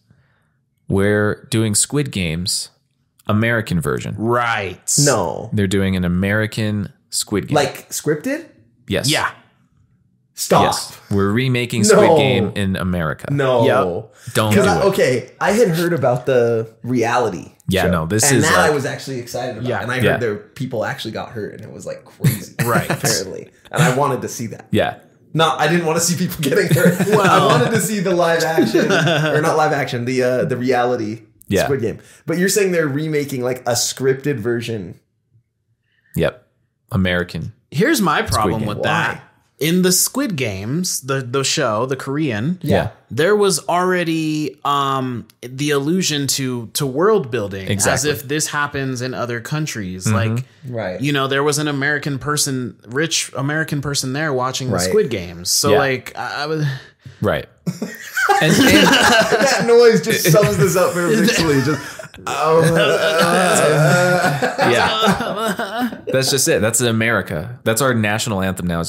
We're doing Squid Games, American version. Right. No. They're doing an American Squid Game. Like scripted? Yes. Yeah. Stop. Yes, we're remaking Squid Game in America. No. Yep. Don't do it. Okay, I had heard about the reality show, no, this and is that like, I was actually excited about. Yeah. And I heard there people actually got hurt, and it was like crazy. Right. Apparently. And I wanted to see that. Yeah. No, I didn't want to see people getting hurt. I wanted to see the live action, or not live action, the reality Squid Game. But you're saying they're remaking like a scripted version. Yep. American. Here's my problem with that. Why? In the Squid Games, the show, the Korean, there was already the allusion to world building, as if this happens in other countries. Like, you know, there was an rich American person there watching the Squid Games. So, like, I was right. and that noise just sums this up perfectly. Just. That's just it. That's America. That's our national anthem now.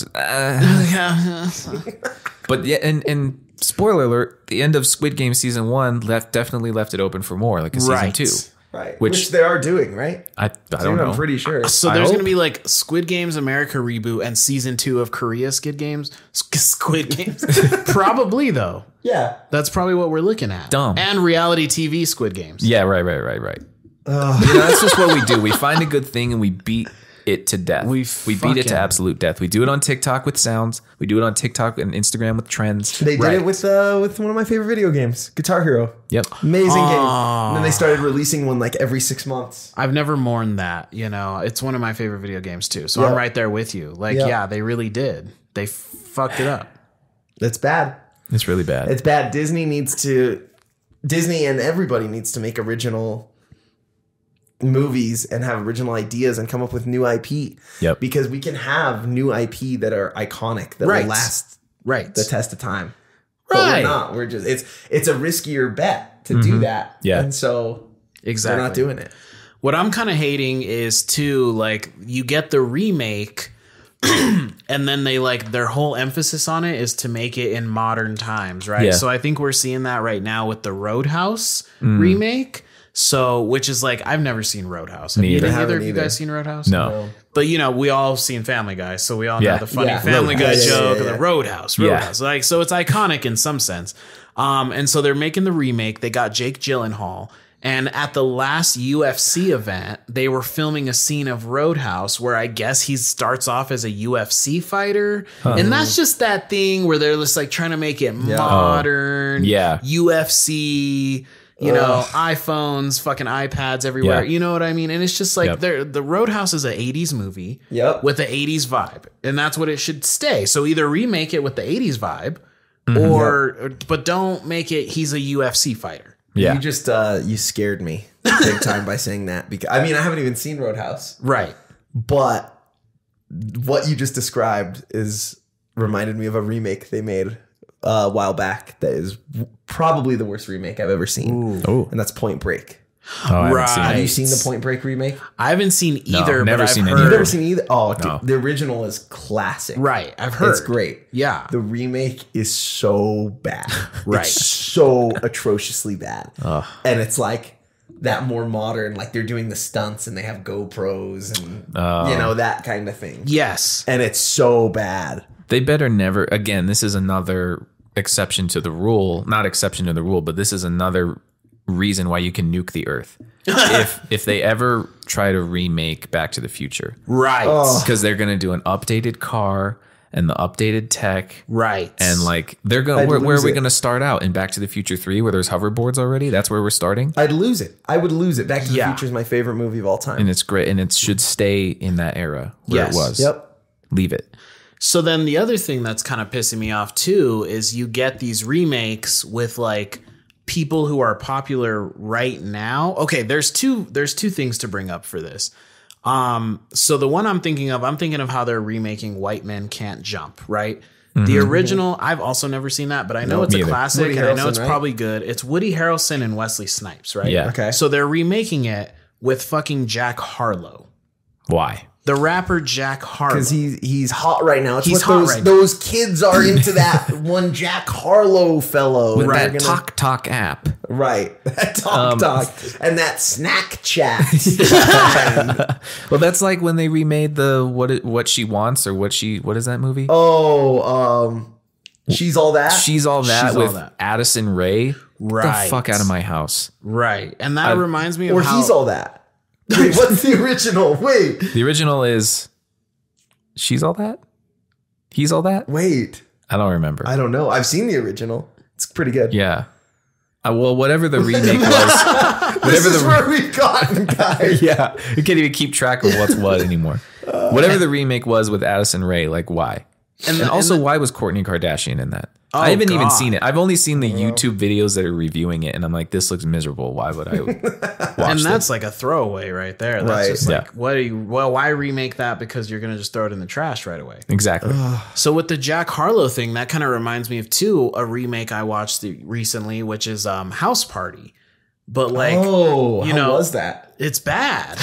But yeah, and spoiler alert: the end of Squid Game season 1 definitely left it open for more, like a season 2. Right, which they are doing, right? I don't know. I'm pretty sure. So there's going to be like Squid Games America reboot and season 2 of Korea Squid Games. Probably though. Yeah, that's probably what we're looking at. Dumb. And reality TV Squid Games. Yeah, right. That's just what we do. We find a good thing and we beat it to death. We beat it to absolute death. We do it on TikTok with sounds. We do it on TikTok and Instagram with trends. They did it with one of my favorite video games, Guitar Hero. Yep. Amazing game. And then they started releasing one like every 6 months. I've never mourned that, you know. It's one of my favorite video games too. So I'm right there with you. Like, yeah, they really did. They fucked it up. It's bad. It's really bad. It's bad. Disney and everybody needs to make original movies and have original ideas and come up with new IP. Yep. Because we can have new IP that are iconic that will last the test of time. But we're not. We're just it's a riskier bet to do that. Yeah. And so we're not doing it. What I'm kind of hating is too, like, you get the remake and then they like their whole emphasis on it is to make it in modern times, right? Yeah. So I think we're seeing that right now with the Roadhouse remake. So, which is like, I've never seen Roadhouse. Have either of you guys seen Roadhouse? No. But, you know, we all seen Family Guy, so we all know the funny Family Guy joke of the Roadhouse. Like, so it's iconic in some sense. And so they're making the remake. They got Jake Gyllenhaal. And at the last UFC event, they were filming a scene of Roadhouse where I guess he starts off as a UFC fighter. And that's just that thing where they're just like trying to make it modern, UFC, you know, iPhones, fucking iPads everywhere. You know what I mean? And it's just like the Roadhouse is an 80s movie with an 80s vibe. And that's what it should stay. So either remake it with the 80s vibe but don't make it he's a UFC fighter. Yeah. You just you scared me big time by saying that, because I mean I haven't even seen Roadhouse. Right. But what you just described reminded me of a remake they made a while back that is probably the worst remake I've ever seen. Oh. And that's Point Break. Have you seen the Point Break remake? I haven't seen either, but I've heard. You've never seen either? Oh, dude, the original is classic. Right, I've heard. It's great. Yeah. The remake is so bad. Right. It's so atrociously bad. And it's like that more modern, like they're doing the stunts and they have GoPros and, you know, that kind of thing. Yes. And it's so bad. They better never, again, this is another exception to the rule. Not exception to the rule, but this is another reason why you can nuke the earth if they ever try to remake Back to the Future, right? Because they're gonna do an updated car and the updated tech, right? And like they're gonna where are we gonna start out in Back to the Future 3 where there's hoverboards already? That's where we're starting. I'd lose it. I would lose it. Back to the Future is my favorite movie of all time, and it's great, and it should stay in that era where it was. Yep, leave it. So then the other thing that's kind of pissing me off too is you get these remakes with like people who are popular right now. Okay, there's two things to bring up for this. So the one I'm thinking of how they're remaking White Men Can't Jump, right? Mm-hmm. The original, I've also never seen that, but I know it's a classic Woody and Harrelson, I know it's probably good. It's Woody Harrelson and Wesley Snipes, right? Yeah. Okay. So they're remaking it with fucking Jack Harlow. Why? The rapper Jack Harlow. Because he's hot right now. It's He's what hot those, right now. those kids are into that one Jack Harlow fellow. With And that they're Talk app. Right. That Talk. And that Snack Chat. Well, that's like when they remade the What She Wants or what is that movie? She's All That? She's All That She's All with That. Addison Rae. Right. Get the fuck out of my house. Right. And that reminds me of Or how... He's All That. Wait, what's the original? Wait. The original is She's All That? He's All That? Wait. I don't remember. I don't know. I've seen the original. It's pretty good. Yeah. Well, whatever the remake was. This is where we've gotten, guys. Yeah. You can't even keep track of what's what anymore. Whatever the remake was with Addison Rae, like why? And also, why was Kourtney Kardashian in that? I haven't even seen it. I've only seen the YouTube videos that are reviewing it, and I'm like, this looks miserable. Why would I watch And that's like a throwaway right there. That's Right. just like, why remake that? Because you're going to just throw it in the trash right away. Exactly. So with the Jack Harlow thing, that kind of reminds me of a remake I watched recently, which is House Party. But like, how was that? It's bad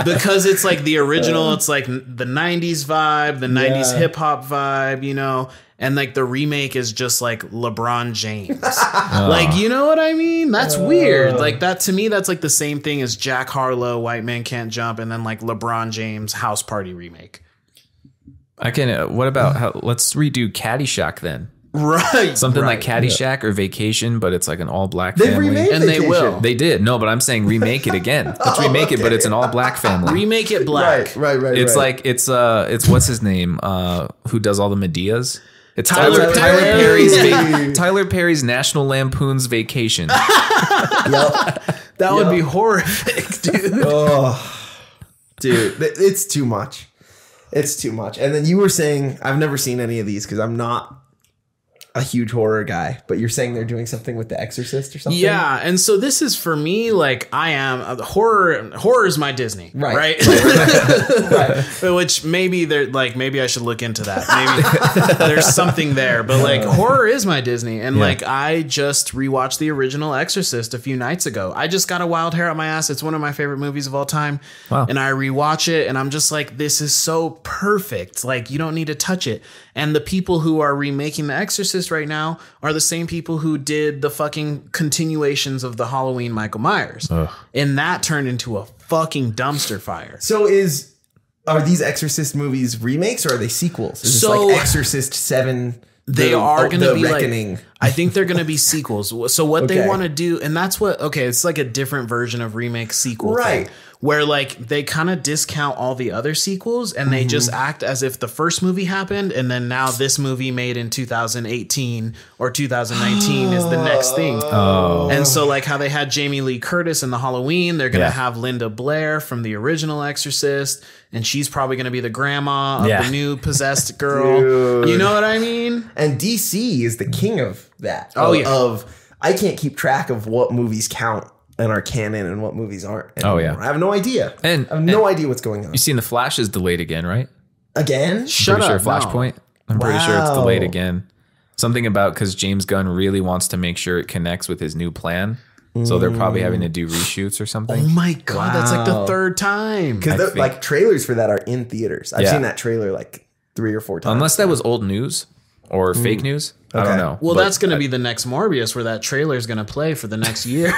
because it's like the original. It's like the 90s vibe, the 90s hip hop vibe, and like the remake is just like LeBron James. Like, you know what I mean? That's weird. Like that to me, that's like the same thing as Jack Harlow, White Man Can't Jump, and then like LeBron James House Party remake. I can. What about let's redo Caddyshack then? Right. Something like Caddyshack or Vacation, but it's like an all black They family. remade And Vacation. they will. They did. No, but I'm saying remake it again. Let's remake it, but it's an all black family. Remake it black. Right. It's like it's what's his name? Who does all the Medeas? It's Tyler Perry's Tyler Perry's National Lampoon's Vacation. That would be horrific, dude. Dude, it's too much. It's too much. And then you were saying, I've never seen any of these because I'm not a huge horror guy, but you're saying they're doing something with The Exorcist or something? Yeah, and so this is for me, like I am horror is my Disney, right? Which maybe maybe I should look into that. Maybe there's something there, but like horror is my Disney, and like I just rewatched the original Exorcist a few nights ago. I just got a wild hair on my ass. It's one of my favorite movies of all time. Wow. And I rewatch it, and I'm just like, this is so perfect. Like you don't need to touch it. And the people who are remaking The Exorcist right now are the same people who did the fucking continuations of the Halloween Michael Myers. And that turned into a fucking dumpster fire. So are these Exorcist movies remakes or are they sequels? Is So- this like Exorcist 7? They are going to be Reckoning. like, I think they're going to be sequels. So what they Okay. want to do, and that's what, it's like a different version of remake sequel Right. thing, where like they kind of discount all the other sequels and they just act as if the first movie happened and then now this movie made in 2018 or 2019 is the next thing. And so like how they had Jamie Lee Curtis in the Halloween, they're going to have Linda Blair from the original Exorcist, and she's probably going to be the grandma of the new possessed girl. Dude. You know what I mean? And DC is the king of that. I can't keep track of what movies count and are canon and what movies aren't anymore. I have no idea. And I have no idea what's going on. You seen The Flash is delayed again, right? Again? Shut Pretty up. sure Flashpoint. I'm pretty sure it's Wow. delayed again. Something about because James Gunn really wants to make sure it connects with his new plan. So they're probably having to do reshoots or something. Oh my God, that's like the third time. Because like trailers for that are in theaters. I've seen that trailer like 3 or 4 times. Unless that was old news or fake news. I don't know. Well, But that's going to be the next Morbius where that trailer is going to play for the next year.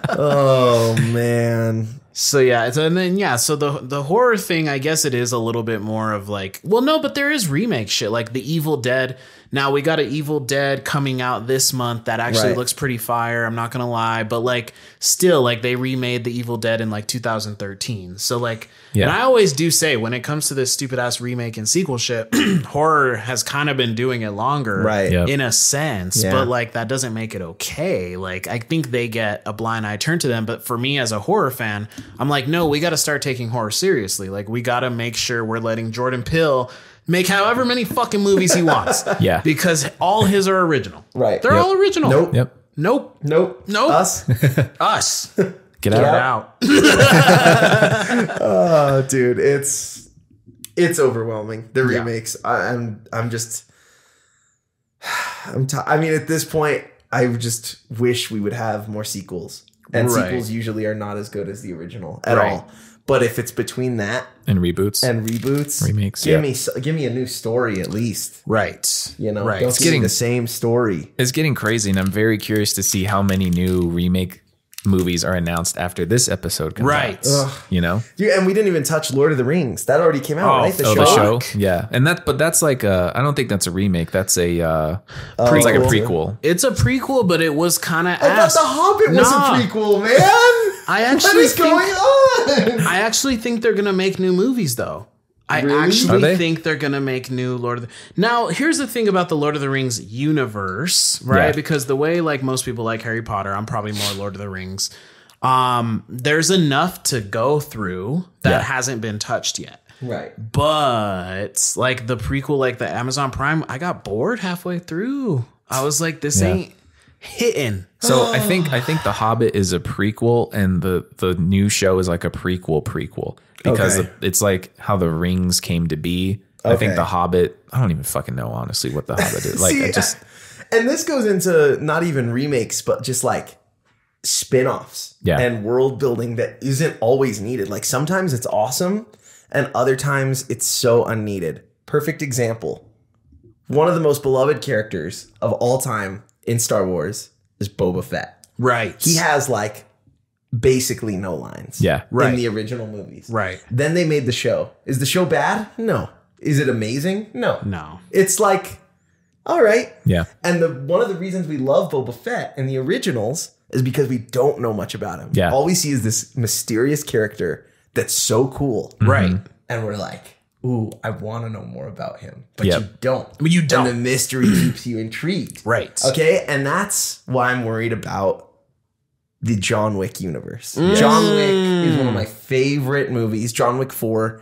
Oh, man. So yeah, so the horror thing, I guess it is a little bit more of like, well, no, but there is remake shit like The Evil Dead. Now we got an Evil Dead coming out this month that actually looks pretty fire. I'm not gonna lie, but like still, like they remade The Evil Dead in like 2013. So like, and I always do say when it comes to this stupid ass remake and sequel shit, horror has kind of been doing it longer, Right. Yep. in a sense, but like that doesn't make it okay. Like I think they get a blind eye turned to them, but for me as a horror fan, I'm like, no, we got to start taking horror seriously. Like we got to make sure we're letting Jordan Peele make however many fucking movies he wants. Yeah. Because all his are original. Right. They're all original. Nope. Yep. Nope. Nope. Nope. Us? Us. Get Get out. out. Oh, dude, it's overwhelming. The remakes. I mean, at this point, I just wish we would have more sequels. And sequels usually are not as good as the original at all. But if it's between that and reboots, remakes, give me a new story at least. Right. You know, right. Don't give me the same story. It's getting crazy, and I'm very curious to see how many new remake movies are announced after this episode comes out. You know? Yeah, and we didn't even touch Lord of the Rings. That already came out, right? The show? Yeah. And that's like I don't think that's a remake. That's a it's like a prequel. It's a prequel, but it was kind of I thought The Hobbit was a prequel, man. What is going on? I actually think they're going to make new movies, though. I actually think they're going to make new Lord of the... Now, here's the thing about the Lord of the Rings universe, right? Yeah. Because the way like most people like Harry Potter, I'm probably more Lord of the Rings. There's enough to go through that hasn't been touched yet. Right. But like the prequel, like the Amazon Prime, I got bored halfway through. I was like, this ain't hitting. So I think The Hobbit is a prequel, and the new show is like a prequel because it's like how the rings came to be. I think The Hobbit, I don't even fucking know honestly what The Hobbit is. Like and this goes into not even remakes, but just like spin-offs and world building that isn't always needed. Like sometimes it's awesome and other times it's so unneeded. Perfect example. One of the most beloved characters of all time in Star Wars is Boba Fett. Right. He has like basically no lines. Yeah. Right. In the original movies. Right. Then they made the show. Is the show bad? No. Is it amazing? No. No. It's like, all right. Yeah. And one of the reasons we love Boba Fett in the originals is because we don't know much about him. Yeah. All we see is this mysterious character that's so cool. Right. And we're like, ooh, I want to know more about him. But Yep. you don't. You don't. And the mystery keeps you intrigued. Right. Okay? And that's why I'm worried about the John Wick universe. John Wick is one of my favorite movies. John Wick 4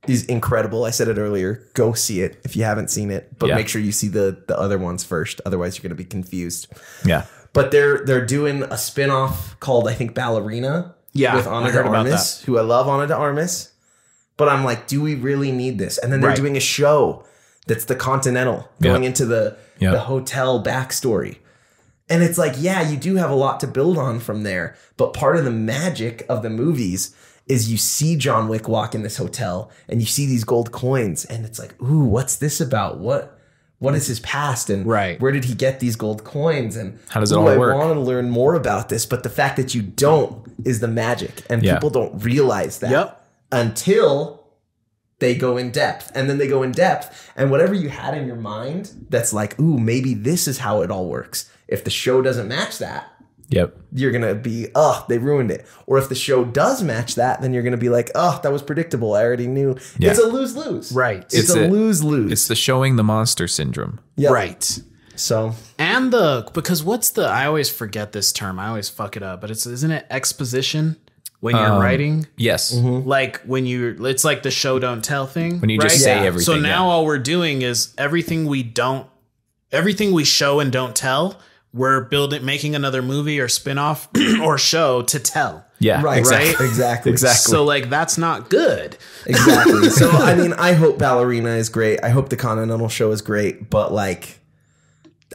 is incredible. I said it earlier. Go see it if you haven't seen it. But make sure you see the other ones first. Otherwise, you're going to be confused. Yeah. But they're doing a spinoff called, I think, Ballerina. Yeah, with Ana de Armas, who I love Ana de Armas. But I'm like, do we really need this? And then they're doing a show that's the Continental, going into the hotel backstory. And it's like, yeah, you do have a lot to build on from there. But part of the magic of the movies is you see John Wick walk in this hotel and you see these gold coins. And it's like, ooh, what's this about? What is his past? And where did he get these gold coins? And how does it all work? I want to learn more about this. But the fact that you don't is the magic. And people don't realize that until they go in depth. And then they go in depth. And whatever you had in your mind that's like, ooh, maybe this is how it all works. If the show doesn't match that, you're going to be, they ruined it. Or if the show does match that, then you're going to be like, that was predictable. I already knew. Yeah. It's a lose-lose. Right. It's a lose-lose. It's the showing the monster syndrome. Yep. Right. So. And because I always forget this term. I always fuck it up, but isn't it exposition? When you're writing? Yes. Mm-hmm. Like it's like the show don't tell thing. When you just say everything. So now all we're doing is everything we show and don't tell, we're making another movie or spinoff or show to tell. Yeah. Right. Exactly. So like that's not good. Exactly. So I mean, I hope Ballerina is great. I hope the Continental show is great, but like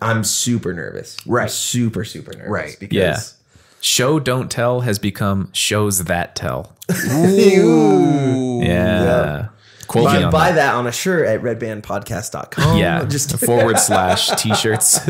I'm super nervous. Right. I'm super, super nervous. Right. Because show don't tell has become shows that tell. Ooh. Yeah. You can buy that on a shirt at redbandpodcast.com. Yeah. Just / t-shirts.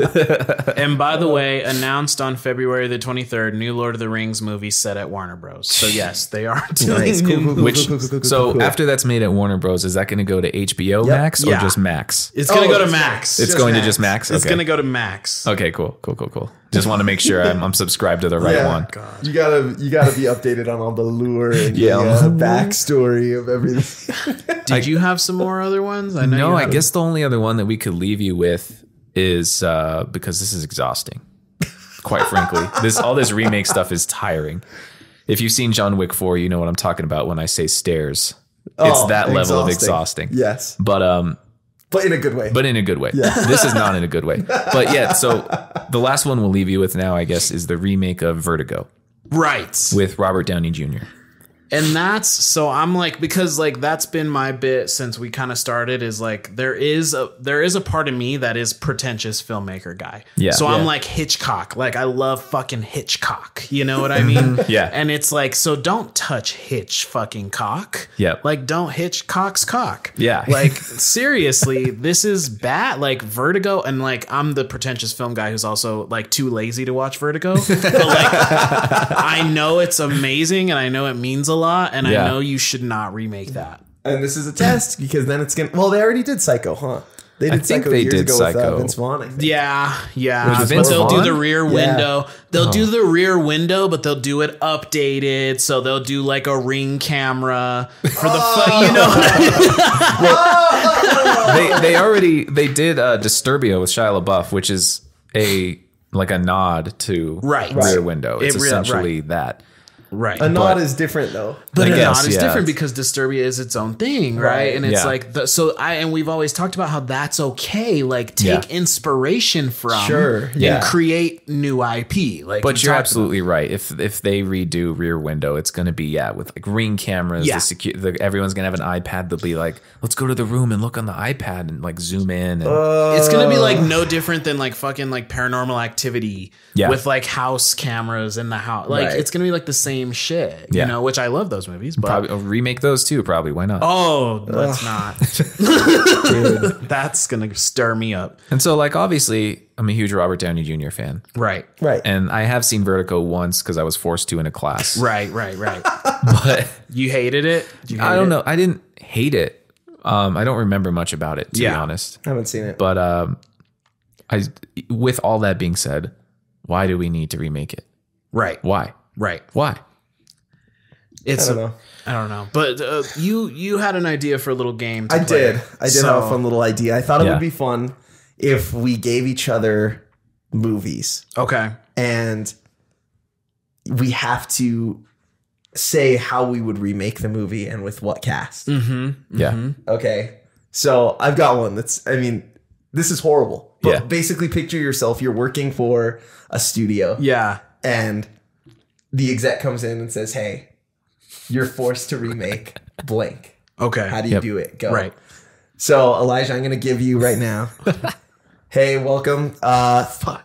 And by the way, announced on February the 23rd, new Lord of the Rings movie set at Warner Bros. So yes, they are doing new movies. So after that's made at Warner Bros, is that going to go to HBO Max or just Max? It's going to go to Max. It's going to just Max? It's going to go to Max. Okay, cool. Just want to make sure I'm subscribed to the right one. God. You gotta be updated on all the lure and the backstory of everything. Did you have some more other ones? I guess the only other one that we could leave you with is because this is exhausting. Quite frankly, all this remake stuff is tiring. If you've seen John Wick 4, you know what I'm talking about when I say stairs. It's that level of exhausting. Yes, but in a good way. Yeah. This is not in a good way. But yeah, so the last one we'll leave you with now, I guess, is the remake of Vertigo. Right. With Robert Downey Jr. And that's so I'm like, because like that's been my bit since we kind of started, is like there is a part of me that is pretentious filmmaker guy. Yeah. So I'm like Hitchcock. Like I love fucking Hitchcock. You know what I mean? Yeah. And it's like, so don't touch Hitch fucking cock. Yeah. Like don't Hitchcock's cock. Yeah. Like seriously, this is bad. Like Vertigo, and like I'm the pretentious film guy who's also like too lazy to watch Vertigo. But like I know it's amazing and I know it means a lot, and I know you should not remake that. And this is a test because then it's gonna. Well, they already did Psycho, huh? They did Psycho years ago with Vince Vaughn. I think. Yeah. But They'll do the rear window. They'll do the rear window, but they'll do it updated. So they'll do like a Ring camera for the you know. They did Disturbia with Shia LaBeouf, which is a nod to Rear Window. It's essentially that. Right. A nod is different though. But a nod is different because Disturbia is its own thing, right? And it's like and we've always talked about how that's okay. Like take inspiration from and create new IP. Like, but you're absolutely right. If they redo Rear Window, it's going to be with like Ring cameras. Everyone's going to have an iPad. They'll be like, let's go to the room and look on the iPad and like zoom in. And it's going to be like no different than like fucking like Paranormal Activity with like house cameras in the house. Like it's going to be like the same shit, you know, which I love those movies, but probably remake those too. Probably. Why not? Oh, let's not. Dude, that's going to stir me up. And so like, obviously I'm a huge Robert Downey Jr. fan. Right. And I have seen Vertigo once because I was forced to in a class. Right. But you hated it? I don't know. I didn't hate it. I don't remember much about it, to be honest. I haven't seen it. But with all that being said, why do we need to remake it? Right. Why? I don't know. But you had an idea for a little game. I did have a fun little idea. I thought it would be fun if we gave each other movies. Okay. And we have to say how we would remake the movie and with what cast. Mm-hmm. Yeah. Mm-hmm. Okay. So I've got one this is horrible. But basically picture yourself, you're working for a studio. Yeah. And the exec comes in and says, hey, you're forced to remake blank. Okay. How do you do it? Go. Right. So Elijah, I'm going to give you right now. Hey, welcome.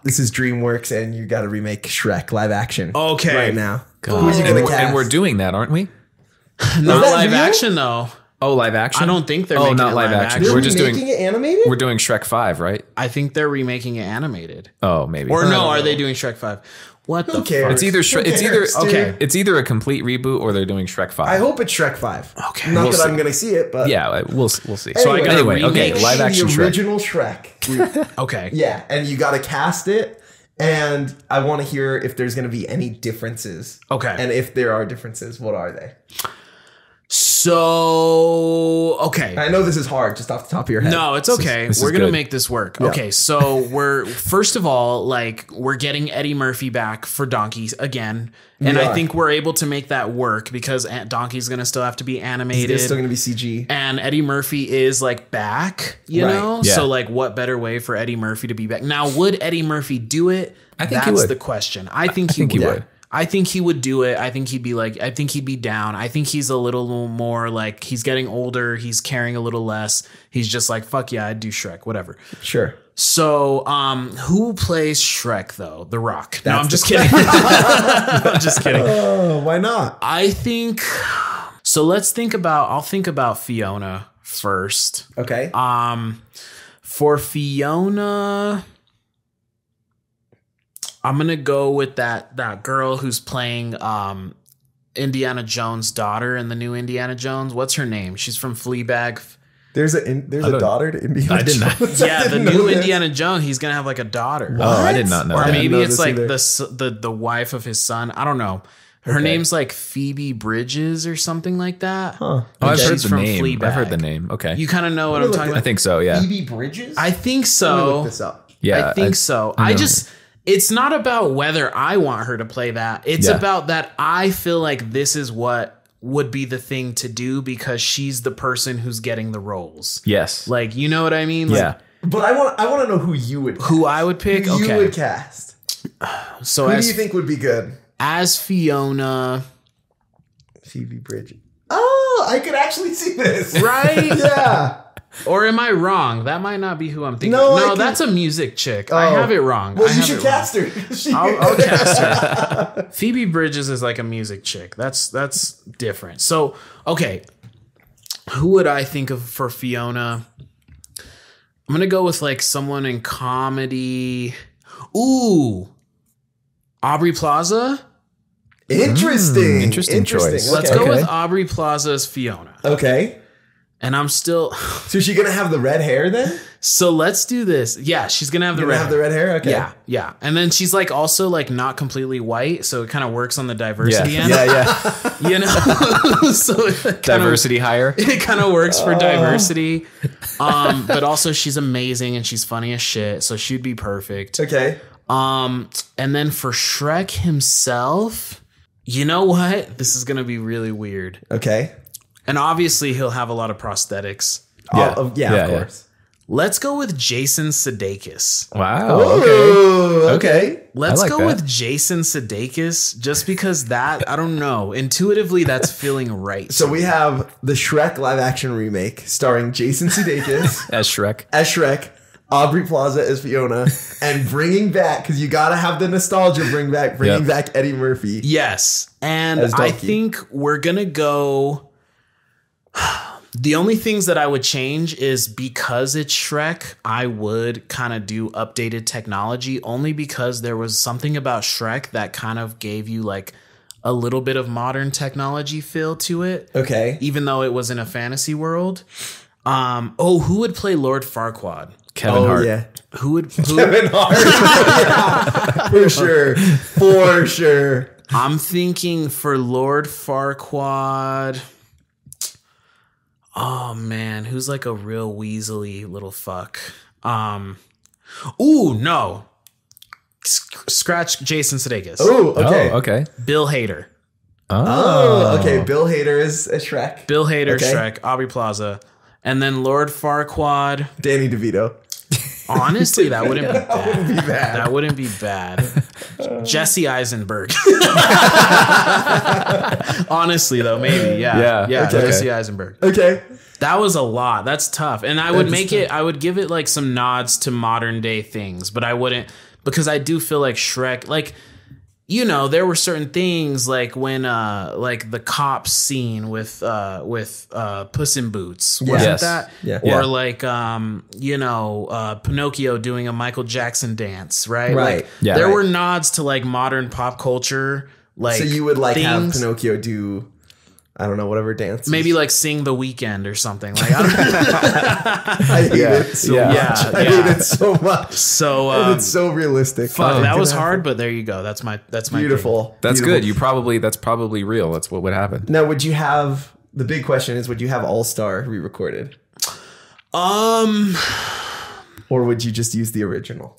This is DreamWorks and you got to remake Shrek live action. Okay. Right now. Who's you gonna cast? And we're doing that, aren't we? Not live action though. Oh, live action? I don't think they're making not it live action. They're We're just making it animated? We're doing Shrek 5, right? I think they're remaking it animated. Oh, maybe. Or no, are they doing Shrek 5? What the fuck? It's either it's either a complete reboot or they're doing Shrek 5. I hope it's Shrek 5. Okay. Not that I'm going to see it, but yeah, we'll see. So I gotta live action the Shrek. original Shrek. Okay. Yeah, and you got to cast it, and I want to hear if there's going to be any differences. Okay. And if there are differences, what are they? So, okay. I know this is hard just off the top of your head. No, it's okay. We're going to make this work. Yeah. Okay, so first of all, like, we're getting Eddie Murphy back for Donkeys again. And I think we're able to make that work because Donkey's going to still have to be animated. It's still going to be CG. And Eddie Murphy is like back, you know? Yeah. So like what better way for Eddie Murphy to be back? Now, would Eddie Murphy do it? I think That's he would. the question. I think he would. I think he would do it. I think he'd be down. I think he's a little more like he's getting older. He's caring a little less. He's just like, fuck yeah, I'd do Shrek, whatever. Sure. So, who plays Shrek though? The Rock. No, I'm just kidding. I'm just kidding. Oh, why not? I think, so I'll think about Fiona first. Okay. For Fiona, I'm going to go with that girl who's playing Indiana Jones' daughter in the new Indiana Jones. What's her name? She's from Fleabag. There's a daughter to Indiana I didn't Jones. know. Yeah, the new Indiana Jones, he's going to have like a daughter. What? Oh, I did not know. Or that. maybe know it's this like either. the wife of his son. I don't know. Her name's like Phoebe Bridges or something like that. Huh. Oh, I've heard She's the from name. Fleabag. I've heard the name. Okay. You kind of know what I'm talking I about? think so, yeah. Phoebe Bridges? I think Let me so. look this up. Yeah. I think so. It's not about whether I want her to play that. It's about that I feel like this is what would be the thing to do because she's the person who's getting the roles. Yes. Like, you know what I mean? Like, Yeah. But I want to know who you would cast. Who I would pick? Who Okay. you would cast. So Who do you think would be good? as Fiona, Phoebe Bridgers. Oh, I could actually see this. Right? Yeah. Or am I wrong? That might not be who I'm thinking. No, that's a music chick. Oh. I have it wrong. Well, you should cast her. I'll cast her. Phoebe Bridgers is like a music chick. That's different. So, okay. Who would I think of for Fiona? I'm going to go with like someone in comedy. Ooh. Aubrey Plaza? Interesting choice. Let's go with Aubrey Plaza as Fiona. Okay. And I'm still... So is she going to have the red hair then? So let's do this. Yeah, she's going to have the red hair. Okay. Yeah. And then she's like also like not completely white, so it kind of works on the diversity end. Yeah. You know? So diversity higher. It kind of works for diversity. But also she's amazing and she's funny as shit, so she'd be perfect. Okay. And then for Shrek himself, you know what? This is going to be really weird. Okay. And obviously he'll have a lot of prosthetics. Of course. Let's go with Jason Sudeikis. Wow. Okay. Let's like go that. with Jason Sudeikis just because that, I don't know. Intuitively, that's feeling right. So we have the Shrek live action remake starring Jason Sudeikis As Shrek. Aubrey Plaza as Fiona, and bringing back, because you got to have the nostalgia, bringing back Eddie Murphy. Yes. And As I Donkey. think we're going to go... The only things that I would change is because it's Shrek, I would kind of do updated technology only because there was something about Shrek that kind of gave you like a little bit of modern technology feel to it. Okay. Even though it was in a fantasy world. Who would play Lord Farquaad? Kevin Hart. Yeah. Kevin Hart. Yeah, for sure. I'm thinking for Lord Farquaad... Oh man, who's like a real weaselly little fuck? No. Scratch Jason Sudeikis. Oh, okay. Okay. Bill Hader. Okay. Bill Hader is a Shrek. Bill Hader, Okay. Shrek, Aubrey Plaza. And then Lord Farquaad. Danny DeVito. Honestly, that wouldn't be bad. Wouldn't be bad. That wouldn't be bad. Jesse Eisenberg. Honestly, though, maybe. Yeah. Yeah, okay. Jesse Eisenberg. Okay. That was a lot. That's tough. And I would I would give it like some nods to modern day things, but I wouldn't, because I do feel like Shrek, like, you know, there were certain things like when like the cops scene with Puss in Boots, wasn't Yes. that? Yeah. Or like Pinocchio doing a Michael Jackson dance, right? Right. Like, Yeah. there Right. were nods to like modern pop culture. Like, So you would like have things. Pinocchio do, I don't know, whatever dance. Maybe like sing The Weeknd or something. Like, I don't I hate Yeah. it so Yeah. much. Yeah, I yeah. hate it so much. So And it's so realistic. fuck, that was Gonna hard, but there you go. That's my Beautiful. That's Beautiful. good. That's probably real. That's what would happen. Now, would you have, the big question is, would you have All Star re-recorded? pick. Or would you just use the original?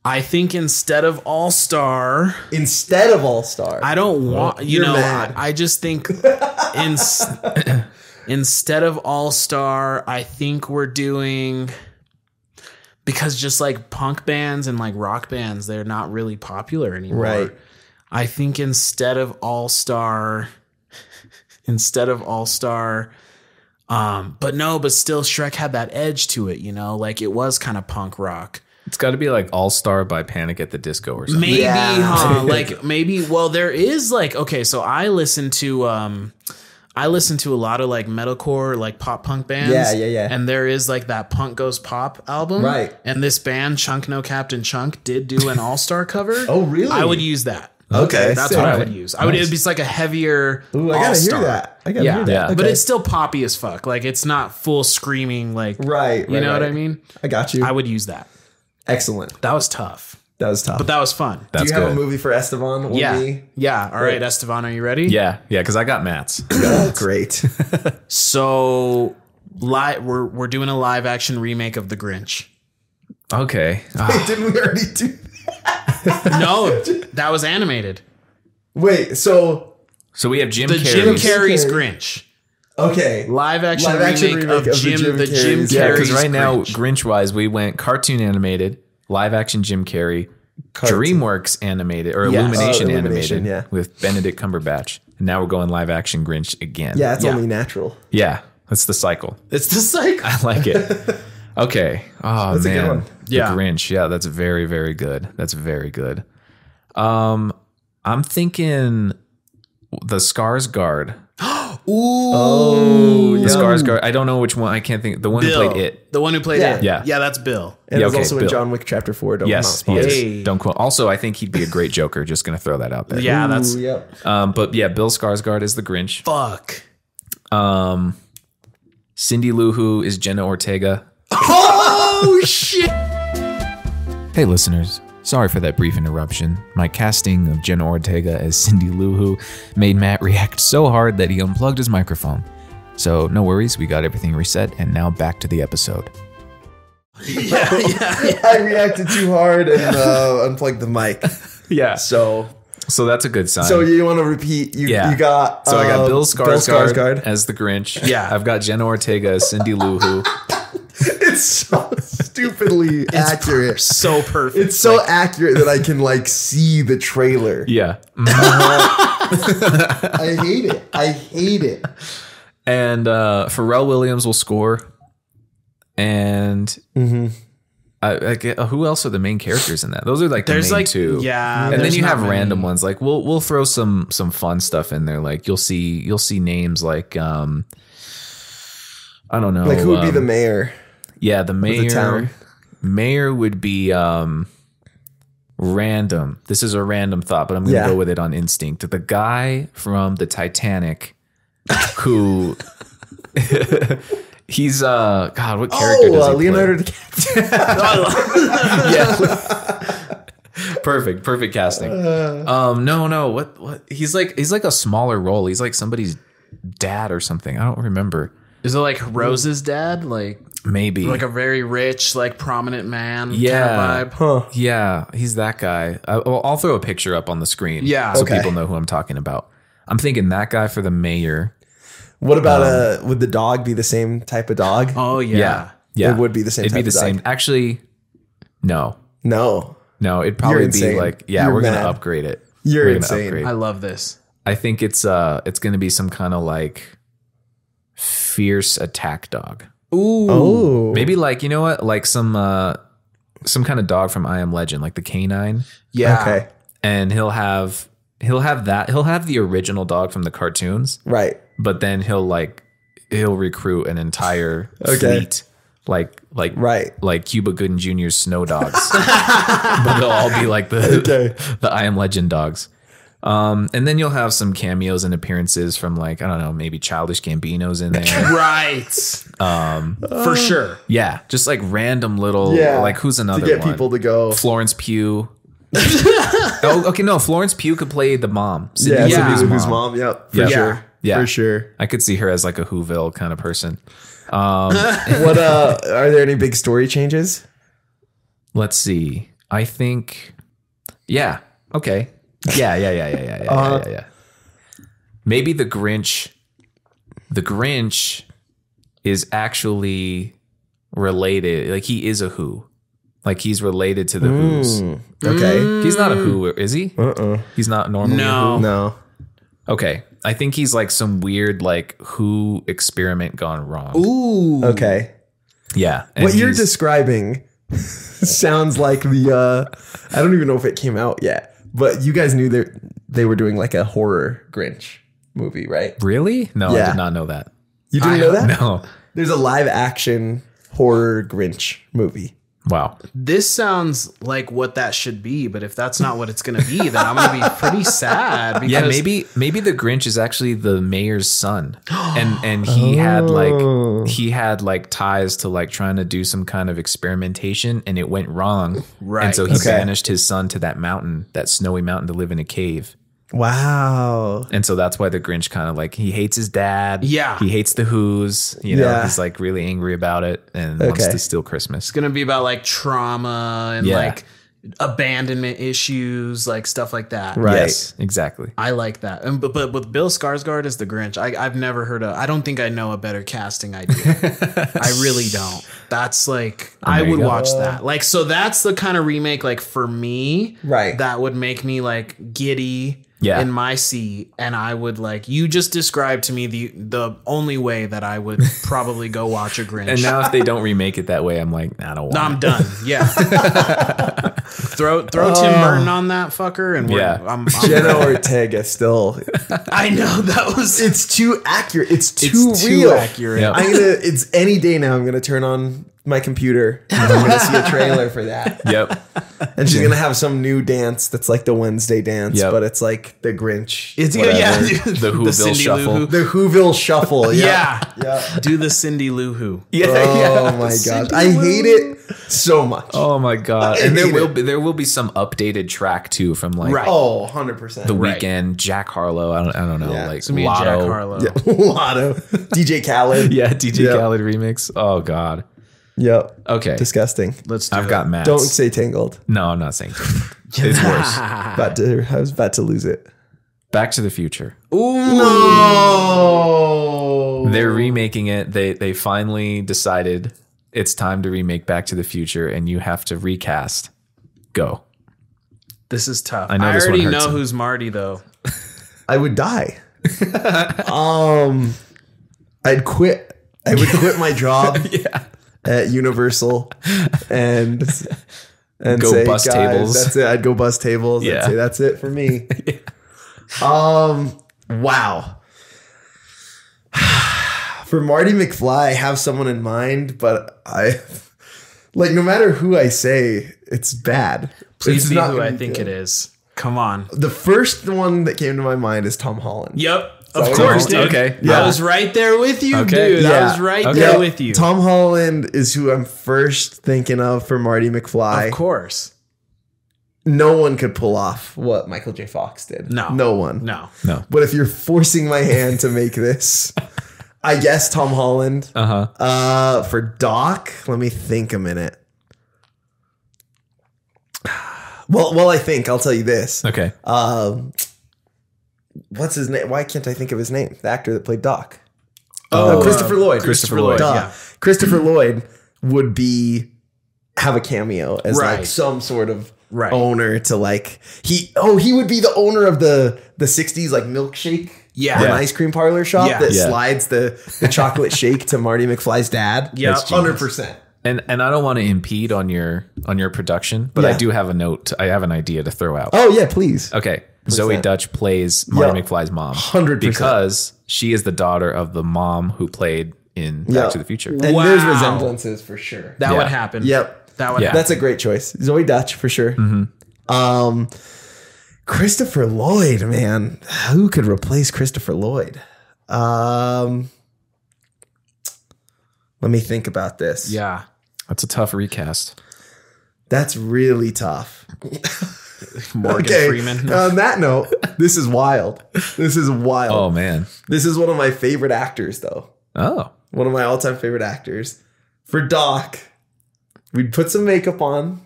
I think instead of All Star, Instead of All Star. I don't want. you're mad. I just think instead of All Star, I think we're doing, because just like punk bands and like rock bands, they're not really popular anymore. Right. I think instead of All Star, but still Shrek had that edge to it, you know, like it was kind of punk rock. It's got to be like All Star by Panic at the Disco or something. Maybe, Yeah. huh? Like maybe. Well, there is like, okay, so I listen to a lot of like metalcore, like pop punk bands. Yeah. And there is like that Punk Goes Pop album, Right. And this band, Chunk No Captain Chunk, did do an All Star cover. Oh, really? I would use that. Okay. That's sick. what I would use. I would. It'd be like a heavier. Ooh, I gotta All-Star. hear that. I gotta hear that. Yeah. Okay. But it's still poppy as fuck. Like it's not full screaming. Like right. you know what right. I mean? I got you. I would use that. Excellent. That was tough, That was tough. but that was fun. Do you have a movie for Esteban? Or Yeah. me? Yeah. All right, Esteban, are you ready? Yeah, because I got Matt's. Great. So, we're doing a live action remake of The Grinch. Okay. Wait, didn't we already do that? No, that was animated. Wait, so So we have Jim The Carrey. Jim Carrey's Carrey. Grinch. Okay. Live action Live-action remake remake of of the Jim the Jim Carrey's- Carrey's Yeah, because right now, Grinch. Grinch-wise, we went cartoon animated, live action Jim Carrey, Cartoon. DreamWorks animated, or Yes. Illumination Illumination, animated yeah. with Benedict Cumberbatch. Now we're going live action Grinch again. Yeah, it's only natural. Yeah, that's the cycle. It's the cycle. I like it. Okay. Oh, That's a good man. one. The Grinch. Yeah, that's very, very good. That's very good. I'm thinking the Skarsgård. Ooh. The Skarsgård. I don't know which one. I can't think. The one Bill. who played it. The one who played it. Yeah. Yeah, that's Bill. And Yeah, it's okay, also in Bill. John Wick Chapter 4. Yes, he is. Hey. Don't quote. Also, I think he'd be a great Joker. Just going to throw that out there. Yeah, that's Yep. But yeah, Bill Skarsgård is the Grinch. fuck. Cindy Lou Who is Jenna Ortega. Oh shit. Hey, listeners. Sorry for that brief interruption. My casting of Jenna Ortega as Cindy Lou Who made Matt react so hard that he unplugged his microphone. So no worries, we got everything reset, and now back to the episode. I reacted too hard and unplugged the mic. Yeah. So So that's a good sign. so you want to repeat? You got. So I got Bill Skarsgård, Skarsgård. as the Grinch. Yeah. I've got Jenna Ortega as Cindy Lou Who. It's so stupidly accurate. So perfect. It's so accurate that I can like see the trailer. Yeah. I hate it. I hate it. And Pharrell Williams will score. And I get, who else are the main characters in that? Those are like the There's main like two. Yeah. And then there's you not have many. random ones. Like we'll throw some fun stuff in there. Like you'll see names like I don't know. Like who would be the mayor? Yeah, the mayor. town? Mayor would be random. This is a random thought, but I'm gonna go with it on instinct. The guy from the Titanic who he's God, what character does he Leonardo play? DiCaprio. Yeah. Perfect casting. No, what he's like a smaller role. He's like somebody's dad or something. I don't remember. Is it like Rose's dad? Like Maybe. like a very rich, like prominent man Yeah. kind of vibe? Yeah, he's that guy. I'll throw a picture up on the screen. Yeah. So Okay. people know who I'm talking about. I'm thinking that guy for the mayor. What about would the dog be the same type of dog? Oh yeah. Yeah. It would be the same It'd type be the of dog. same. Actually, no. No. It'd probably be insane. like, yeah, You're we're going to mad. upgrade it. You're We're gonna insane. I love this. I think it's going to be some kind of like fierce attack dog. Ooh. Oh. Maybe like, you know what? Like some kind of dog from I Am Legend, like the canine. Yeah. Okay. And he'll have the original dog from the cartoons, Right. but then he'll recruit an entire Okay. fleet like Right. like Cuba Gooding Jr.'s snow dogs. But they'll all be like the I Am Legend dogs. And then you'll have some cameos and appearances from like, I don't know, maybe Childish Gambino's in there. Right. For sure. Yeah, just like random little like who's another to get one? people to go. Florence Pugh. Oh, okay, no, Florence Pugh could play the mom. Cindy Yeah, Lou's Cindy Lou's mom. Yep. For Yeah. sure. Yeah. For sure. I could see her as like a Whoville kind of person. What are there any big story changes? Let's see. I think, yeah. Okay. Yeah. Maybe the Grinch. The Grinch is actually related. Like he is a Who. Like he's related to the Who's. Okay. He's not a Who, is he? He's not normally a Who. No. Okay. I think he's like some weird like Who experiment gone wrong. Ooh. Okay. Yeah. and What you're he's- describing sounds like the I don't even know if it came out yet, but you guys knew they were doing like a horror Grinch movie, right? Really? No, I Yeah. did not know that. You didn't know that? No. There's a live action horror Grinch movie. Wow. This sounds like what that should be, but if that's not what it's going to be, then I'm going to be pretty sad. Because Yeah, maybe the Grinch is actually the mayor's son, and he had like ties to like trying to do some kind of experimentation, and it went wrong. Right. And so he Okay. banished his son to that mountain, that snowy mountain, to live in a cave. Wow. And so that's why the Grinch kind of like he hates his dad. Yeah. He hates the Who's. You know, Yeah. he's like really angry about it and wants Okay. to steal Christmas. it's going to be about like trauma and Yeah. like abandonment issues, like stuff like that. Right. Yes, exactly. I like that. And, but with Bill Skarsgård as the Grinch, I've never heard of, I don't think I know a better casting idea. I really don't. That's like, I there you would go. watch that. Like, so that's the kind of remake, like for me, Right. that would make me like giddy. in my seat, and I would like, you just described to me the only way that I would probably go watch a Grinch. And now if they don't remake it that way, I'm like, I don't want I'm it. done. Yeah. throw Tim Burton on that fucker, and I'm Jenna Ortega still. I know that was. It's too accurate. It's too real. Accurate. Yep. It's any day now. I'm gonna turn on my computer and I'm gonna see a trailer for that. Yep. And she's gonna have some new dance that's like the Wednesday dance, but it's like the Grinch. It's whatever. The Whoville Shuffle. The Whoville Shuffle. Yeah. Yeah. Do the Cindy Lou Who. Yeah. Oh my gosh. I hate it so much. Oh my god. And there will be some updated track too from like Oh, 100%. The Weeknd, Jack Harlow. I don't know. Yeah. Like It's gonna be Lotto. Jack Harlow. Lotto. DJ Khaled. Yeah, DJ Khaled remix. Oh god. Yep. Okay. Disgusting. Let's do I've it. got Matt's. Don't say Tangled. No, I'm not saying Tangled. It's worse. I was about to lose it. Back to the Future. Ooh. No. They're remaking it. They finally decided it's time to remake Back to the Future, and you have to recast. Go. This is tough. I know this one already hurts know him. who's Marty though. I would die. I'd quit. I would quit my job at Universal and Go say, bust guys, tables. that's it. I'd go bust tables. Yeah. I'd say that's it for me. Wow. For Marty McFly, I have someone in mind, but no matter who I say, it's bad. Please It's be not who gonna I be think good. it is. Come on. The first one that came to my mind is Tom Holland. Yep. So Of course, dude. Okay. I was right there with you, Okay. dude. I was right there with you. Tom Holland is who I'm first thinking of for Marty McFly. Of course. No one could pull off what Michael J. Fox did. No one. No. But if you're forcing my hand to make this, I guess Tom Holland. For Doc, let me think a minute. Well, I think I'll tell you this. Okay. What's his name? Why can't I think of his name? The actor that played Doc. Oh, Christopher Lloyd. Christopher Lloyd. Duh. Yeah. Christopher Lloyd would have a cameo as like some sort of owner to like he would be the owner of the 60s like milkshake. Yeah. An ice cream parlor shop that Yeah. slides the chocolate shake to Marty McFly's dad. Yeah. That's genius. 100%. And I don't want to impede on your production, but I Yeah. do have a note. I have an idea to throw out. Oh yeah, please. Okay. Zoe Dutch plays Marty McFly's mom. 100%. Because she is the daughter of the mom who played in Back to the Future. And there's resemblances for sure. That would happen. Yep. That would happen. That's a great choice. Zoe Dutch for sure. Christopher Lloyd, man. Who could replace Christopher Lloyd? Let me think about this. Yeah. That's a tough recast. That's really tough. Morgan Freeman. On that note, this is wild. This is wild. Oh, man. This is one of my favorite actors, though. Oh. One of my all-time favorite actors. For Doc, we'd put some makeup on.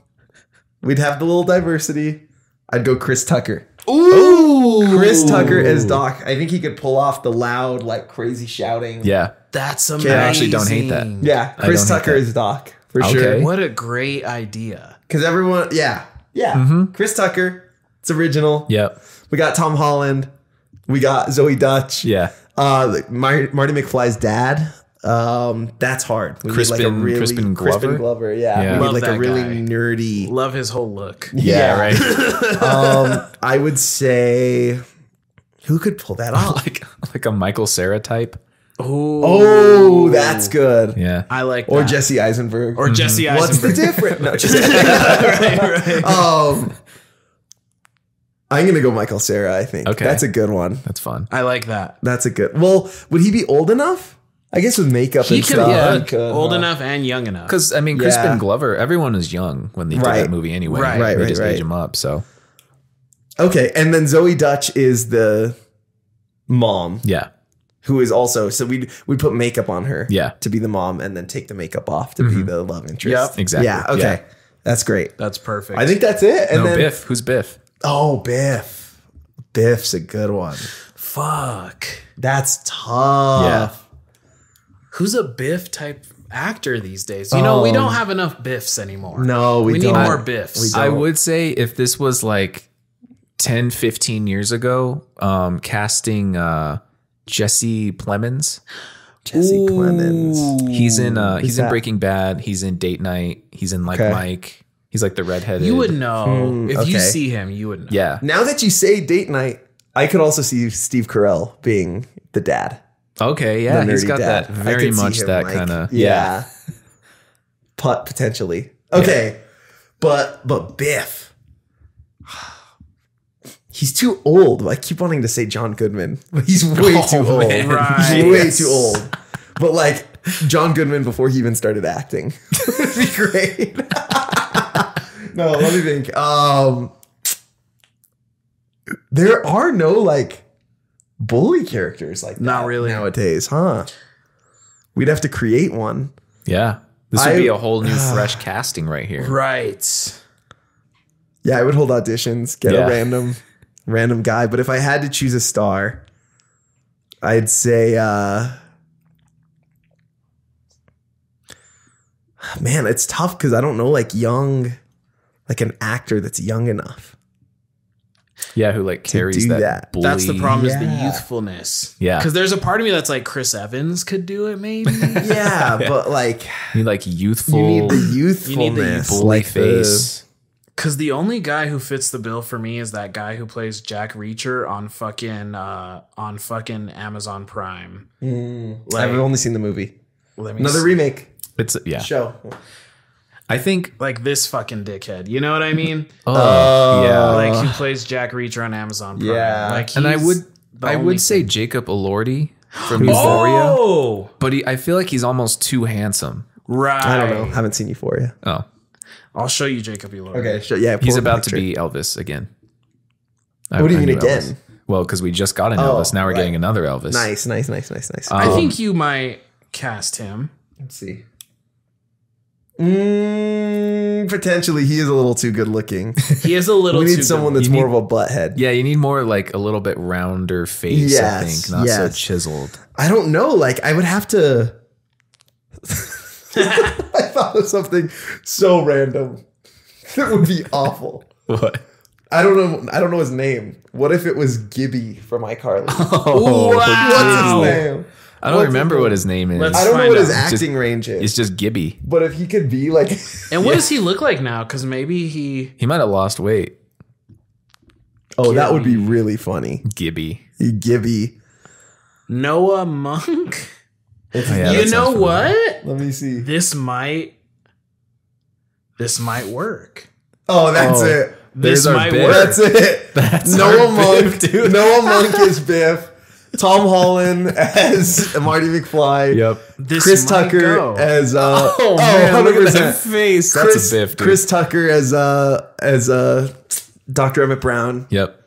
We'd have the little diversity. I'd go Chris Tucker. Ooh. Chris Tucker as Doc. I think he could pull off the loud, like crazy shouting. Yeah. That's amazing. I actually don't hate that. Yeah, Chris don't hate Tucker that. is Doc for Okay. sure. What a great idea. Because everyone, yeah. Chris Tucker, it's original. Yep. We got Tom Holland. We got Zoe Dutch. Yeah. Marty McFly's dad. That's hard. We need Crispin Glover? Crispin Glover. Yeah. Yeah. We Love need like a that really guy. nerdy. Love his whole look. Yeah, right. I would say, who could pull that off? like a Michael Cera type. Oh, that's good. Yeah. I like that. Or Jesse Eisenberg. Or Jesse Eisenberg. What's the difference? No, just right. I'm gonna go Michael Cera. I think. Okay. That's a good one. That's fun. I like that. That's a good. Well, would he be old enough? I guess with makeup He and could stuff. be he could, old huh? enough and young enough. Because, I mean, Crispin Glover, everyone was young when they did Right. that movie anyway. Right. They Right, just right. age him up, so. Okay, and then Zoe Dutch is the mom, Yeah. who is also we'd put makeup on her, Yeah. to be the mom, and then take the makeup off to be the love interest. Yep. Exactly. Yeah. Okay. Yeah. That's great. That's perfect. I think that's it. And No, then Biff. Who's Biff? Oh, Biff. Biff's a good one. Fuck. That's tough. Who's a Biff type actor these days? You know, we don't have enough Biffs anymore. No, we need don't. more Biffs. We I would say if this was like 10, 15 years ago, casting Jesse Plemons. Jesse Plemons. He's in Breaking Bad. He's in Date Night. He's in Mike. He's like the redheaded. You would know. If you see him, you would know. Yeah. Now that you say Date Night, I could also see Steve Carell being the dad. Okay, yeah. The He's got dad. that very much that like, kind of. Yeah. Potentially. Okay. Yeah. But Biff. He's too old. I keep wanting to say John Goodman, but he's way too old. Right. He's way too old. But like John Goodman before he even started acting would be great. No, let me think. There are no like bully characters like that. Not really nowadays, huh? We'd have to create one. Yeah. This would be a whole new fresh casting right here. Right. Yeah, I would hold auditions, get a random guy. But if I had to choose a star, I'd say, man, it's tough because I don't know like an actor that's young enough. Yeah, who like carries that bully. That's the problem is the youthfulness. Yeah. Because there's a part of me that's like Chris Evans could do it maybe. Yeah, but like you need like youthful. You need the youthfulness. You need the bully face. Because the only guy who fits the bill for me is that guy who plays Jack Reacher on fucking Amazon Prime. Like, I've only seen the movie. Another remake. It's show. I think like this fucking dickhead. You know what I mean? Yeah. Like he plays Jack Reacher on Amazon Prime. Yeah. Like and I would say Jacob Elordi from Euphoria. But I feel like he's almost too handsome. Right. I don't know. Haven't seen Euphoria. Oh. I'll show you Jacob Elordi. Okay. Yeah. He's about to be Elvis again. What do you mean again? Elvis. Well, because we just got an Elvis. Now we're getting another Elvis. Nice. I think you might cast him. Let's see. Potentially, he is a little too good looking. He is a little. We need someone that's more of a butthead. Yeah, you need more like a little bit rounder face. Yes, I think not so chiseled. I don't know. Like I would have to. I thought of something so random. It would be awful. What? I don't know his name. What if it was Gibby from iCarly? Oh, wow. What's his name? I don't remember what his name is. I don't know what his acting range is. It's just Gibby. But if he could be like... And what does he look like now? Because maybe he... He might have lost weight. Oh, Gibby. That would be really funny. Gibby. Gibby. Noah Monk? You know what? Let me see. This might work. Oh, that's it. This might work. That's it. That's Noah Monk. Dude. Noah Monk is Biff. Tom Holland as Marty McFly. Yep. Chris Tucker as man, look at that face. That's a Biff, dude. Chris Tucker as Dr. Emmett Brown. Yep.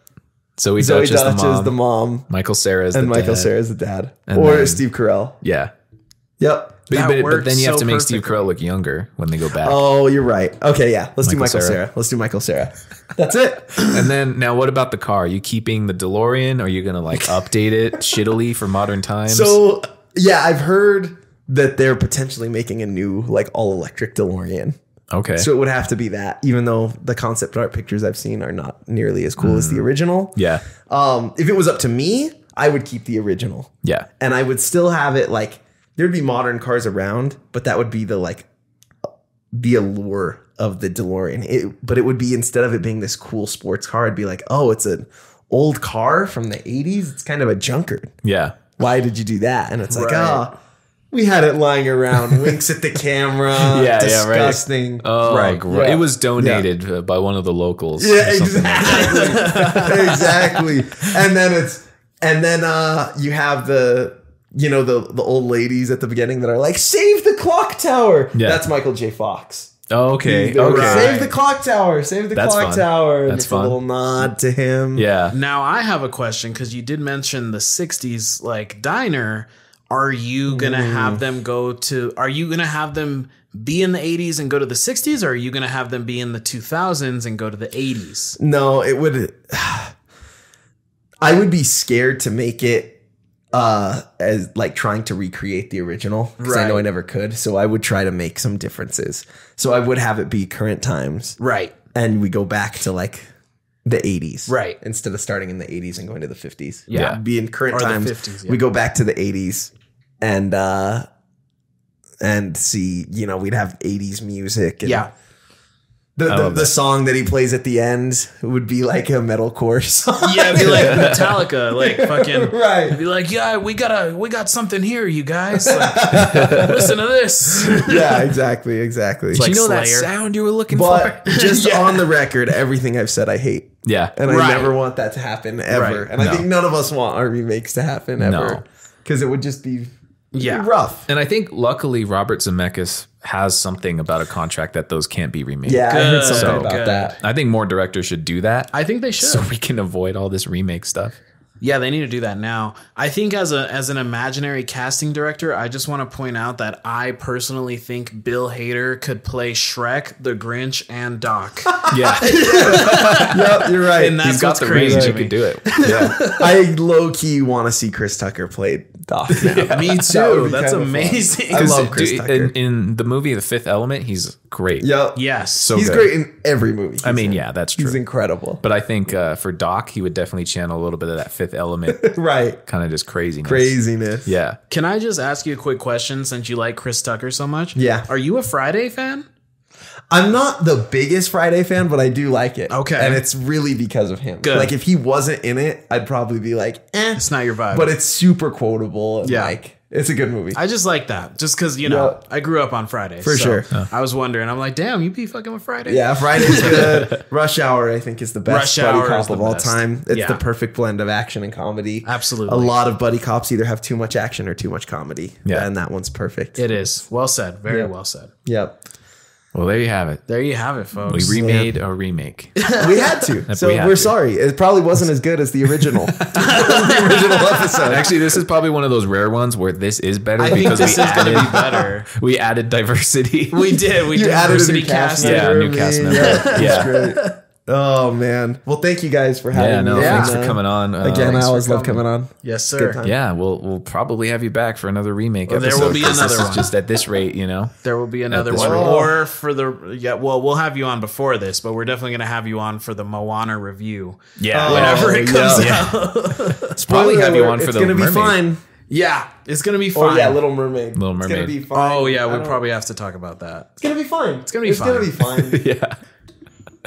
Zoe Dutch is the mom. Michael Cera is the dad. Michael Cera is the dad. And or then, Steve Carell. Yeah. Yep. But then you have to make Steve Carell look younger when they go back. Oh, you're right. Okay, yeah. Let's do Michael Cera. Let's do Michael Cera. That's it. And then now what about the car? Are you keeping the DeLorean? Or are you going to like update it shittily for modern times? So, yeah, I've heard that they're potentially making a new like all electric DeLorean. Okay. So it would have to be that, even though the concept art pictures I've seen are not nearly as cool as the original. Yeah. If it was up to me, I would keep the original. Yeah. And I would still have it like there'd be modern cars around, but that would be the allure of the DeLorean. But it would be, instead of it being this cool sports car, it'd be like, oh, it's an old car from the 80s. It's kind of a junkard. Yeah. Why did you do that? And it's like, oh, we had it lying around. Winks at the camera. Yeah, disgusting. Yeah, right. Oh, right. Yeah. It was donated by one of the locals. Yeah, exactly. Exactly. And then you have the old ladies at the beginning that are like, save the clock tower. Yeah. That's Michael J. Fox. Oh, okay. Save the clock tower. Save the clock tower. That's fun. A little nod to him. Yeah. Now I have a question, because you did mention the 60s like diner. Are you going to have them be in the 80s and go to the 60s? Or are you going to have them be in the 2000s and go to the 80s? No, it would. I would be scared to make it as like trying to recreate the original, because I know I never could. So I would try to make some differences. So I would have it be current times. Right. And we go back to like the 80s. Right. Instead of starting in the 80s and going to the 50s. Yeah. Be in current Or the times. 50s, yeah. We go back to the 80s and see, you know, we'd have 80s music. And Yeah. The song that he plays at the end would be like a metalcore song. Yeah, it'd be like Metallica, like fucking Right. It'd be like, yeah, we got something here, you guys. Like, listen to this. Yeah, exactly. Did like you know that Slayer. sound you were looking But for? just on the record, everything I've said I hate. Yeah. And Right. I never want that to happen ever. Right. And I think none of us want our remakes to happen ever. No. Because it would just be Yeah. rough. And I think luckily Robert Zemeckis has something about a contract that those can't be remade. Yeah, I heard Good. something So- about Good. that. I think more directors should do that I think they should. so we can avoid all this remake stuff. Yeah, they need to do that now. I think as an imaginary casting director, I just want to point out that I personally think Bill Hader could play Shrek, the Grinch, and Doc. Yeah. Yep, you're right. And that's He's got what's the crazy range. to He me. could do it. Yeah. I low key want to see Chris Tucker play Doc now. Me That would too. be That's kinda fun. amazing. I love Chris Dude, Tucker. in the movie The Fifth Element, he's great. Yep. Yes. So he's good. great in every movie. I mean, he's in. yeah, that's true. He's incredible. But I think for Doc, he would definitely channel a little bit of that Fifth Element Right. kind of just craziness. Craziness. Yeah. Can I just ask you a quick question since you like Chris Tucker so much? Yeah. Are you a Friday fan? I'm not the biggest Friday fan, but I do like it. Okay. And it's really because of him. Good. Like, if he wasn't in it, I'd probably be like, eh. It's not your vibe. But it's super quotable. And Yeah. like, it's a good movie. I just like that. Just because, you know, Yeah. I grew up on Fridays. For sure. I was wondering. I'm like, damn, you be fucking with Friday? Yeah, Friday's good. Rush Hour, I think, is the best Rush buddy Hour is cop the of all best. time. It's Yeah. the perfect blend of action and comedy. Absolutely. A lot of buddy cops either have too much action or too much comedy. Yeah. And that one's perfect. It is. Well said. Very Yeah. well said. Yep. Well, there you have it. There you have it, folks. We remade a remake. We had to. So We had we're to. sorry. It probably wasn't as good as the original. the original episode. Actually, this is probably one of those rare ones where this is better I think because this we is going to be added, better. we added diversity. We did. We You did added a diversity new cast casting. Yeah, member. new cast member. Yeah. Yeah. That's great. Oh, man. Well, thank you guys for having Yeah, no, me. thanks And, for coming on. Again, I thanks for always love coming. coming on. Yes, Good sir. time. Yeah, we'll probably have you back for another remake Well, there episode. will be 'cause another this is one. just at this rate, you know. There will be another this one. rate. Or for we'll have you on before this, but we're definitely going to have you on for the Moana review. Yeah, Whenever it comes yeah. out. Probably have you Spoiler on alert, for it's the gonna be Mermaid. fine. Yeah, it's going to be Oh, fine. yeah, Little Mermaid. Little It's gonna Mermaid. be fine. Oh, yeah, I we don't- probably have to talk about that. It's gonna be fine. It's gonna be gonna be fine. Yeah,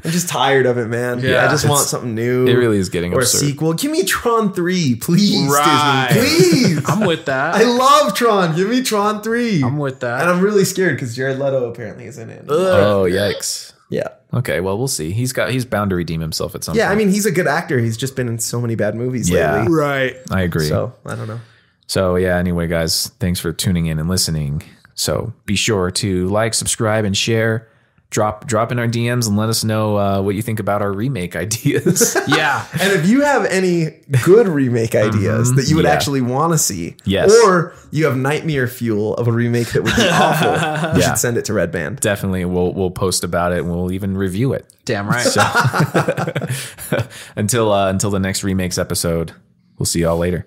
I'm just tired of it, man. Yeah. I just want something new. it really is getting or a absurd. sequel. Give me Tron 3, please, Right. Disney. Please. I'm with that. I love Tron. Give me Tron 3. I'm with that. And I'm really scared because Jared Leto apparently is in it. Oh yikes. Yeah. Okay, well we'll see. He's bound to redeem himself at some Yeah, I point. mean, he's a good actor. He's just been in so many bad movies Yeah. lately. Right. I agree. I don't know. So yeah, anyway, guys, thanks for tuning in and listening. So be sure to like, subscribe, and share. Drop in our DMs and let us know what you think about our remake ideas. Yeah. And if you have any good remake ideas that you would Yeah. actually want to see, Yes. or you have nightmare fuel of a remake that would be awful, you Yeah. should send it to Redband. Definitely, we'll post about it and we'll even review it. Damn right. Until the next remakes episode, we'll see y'all later.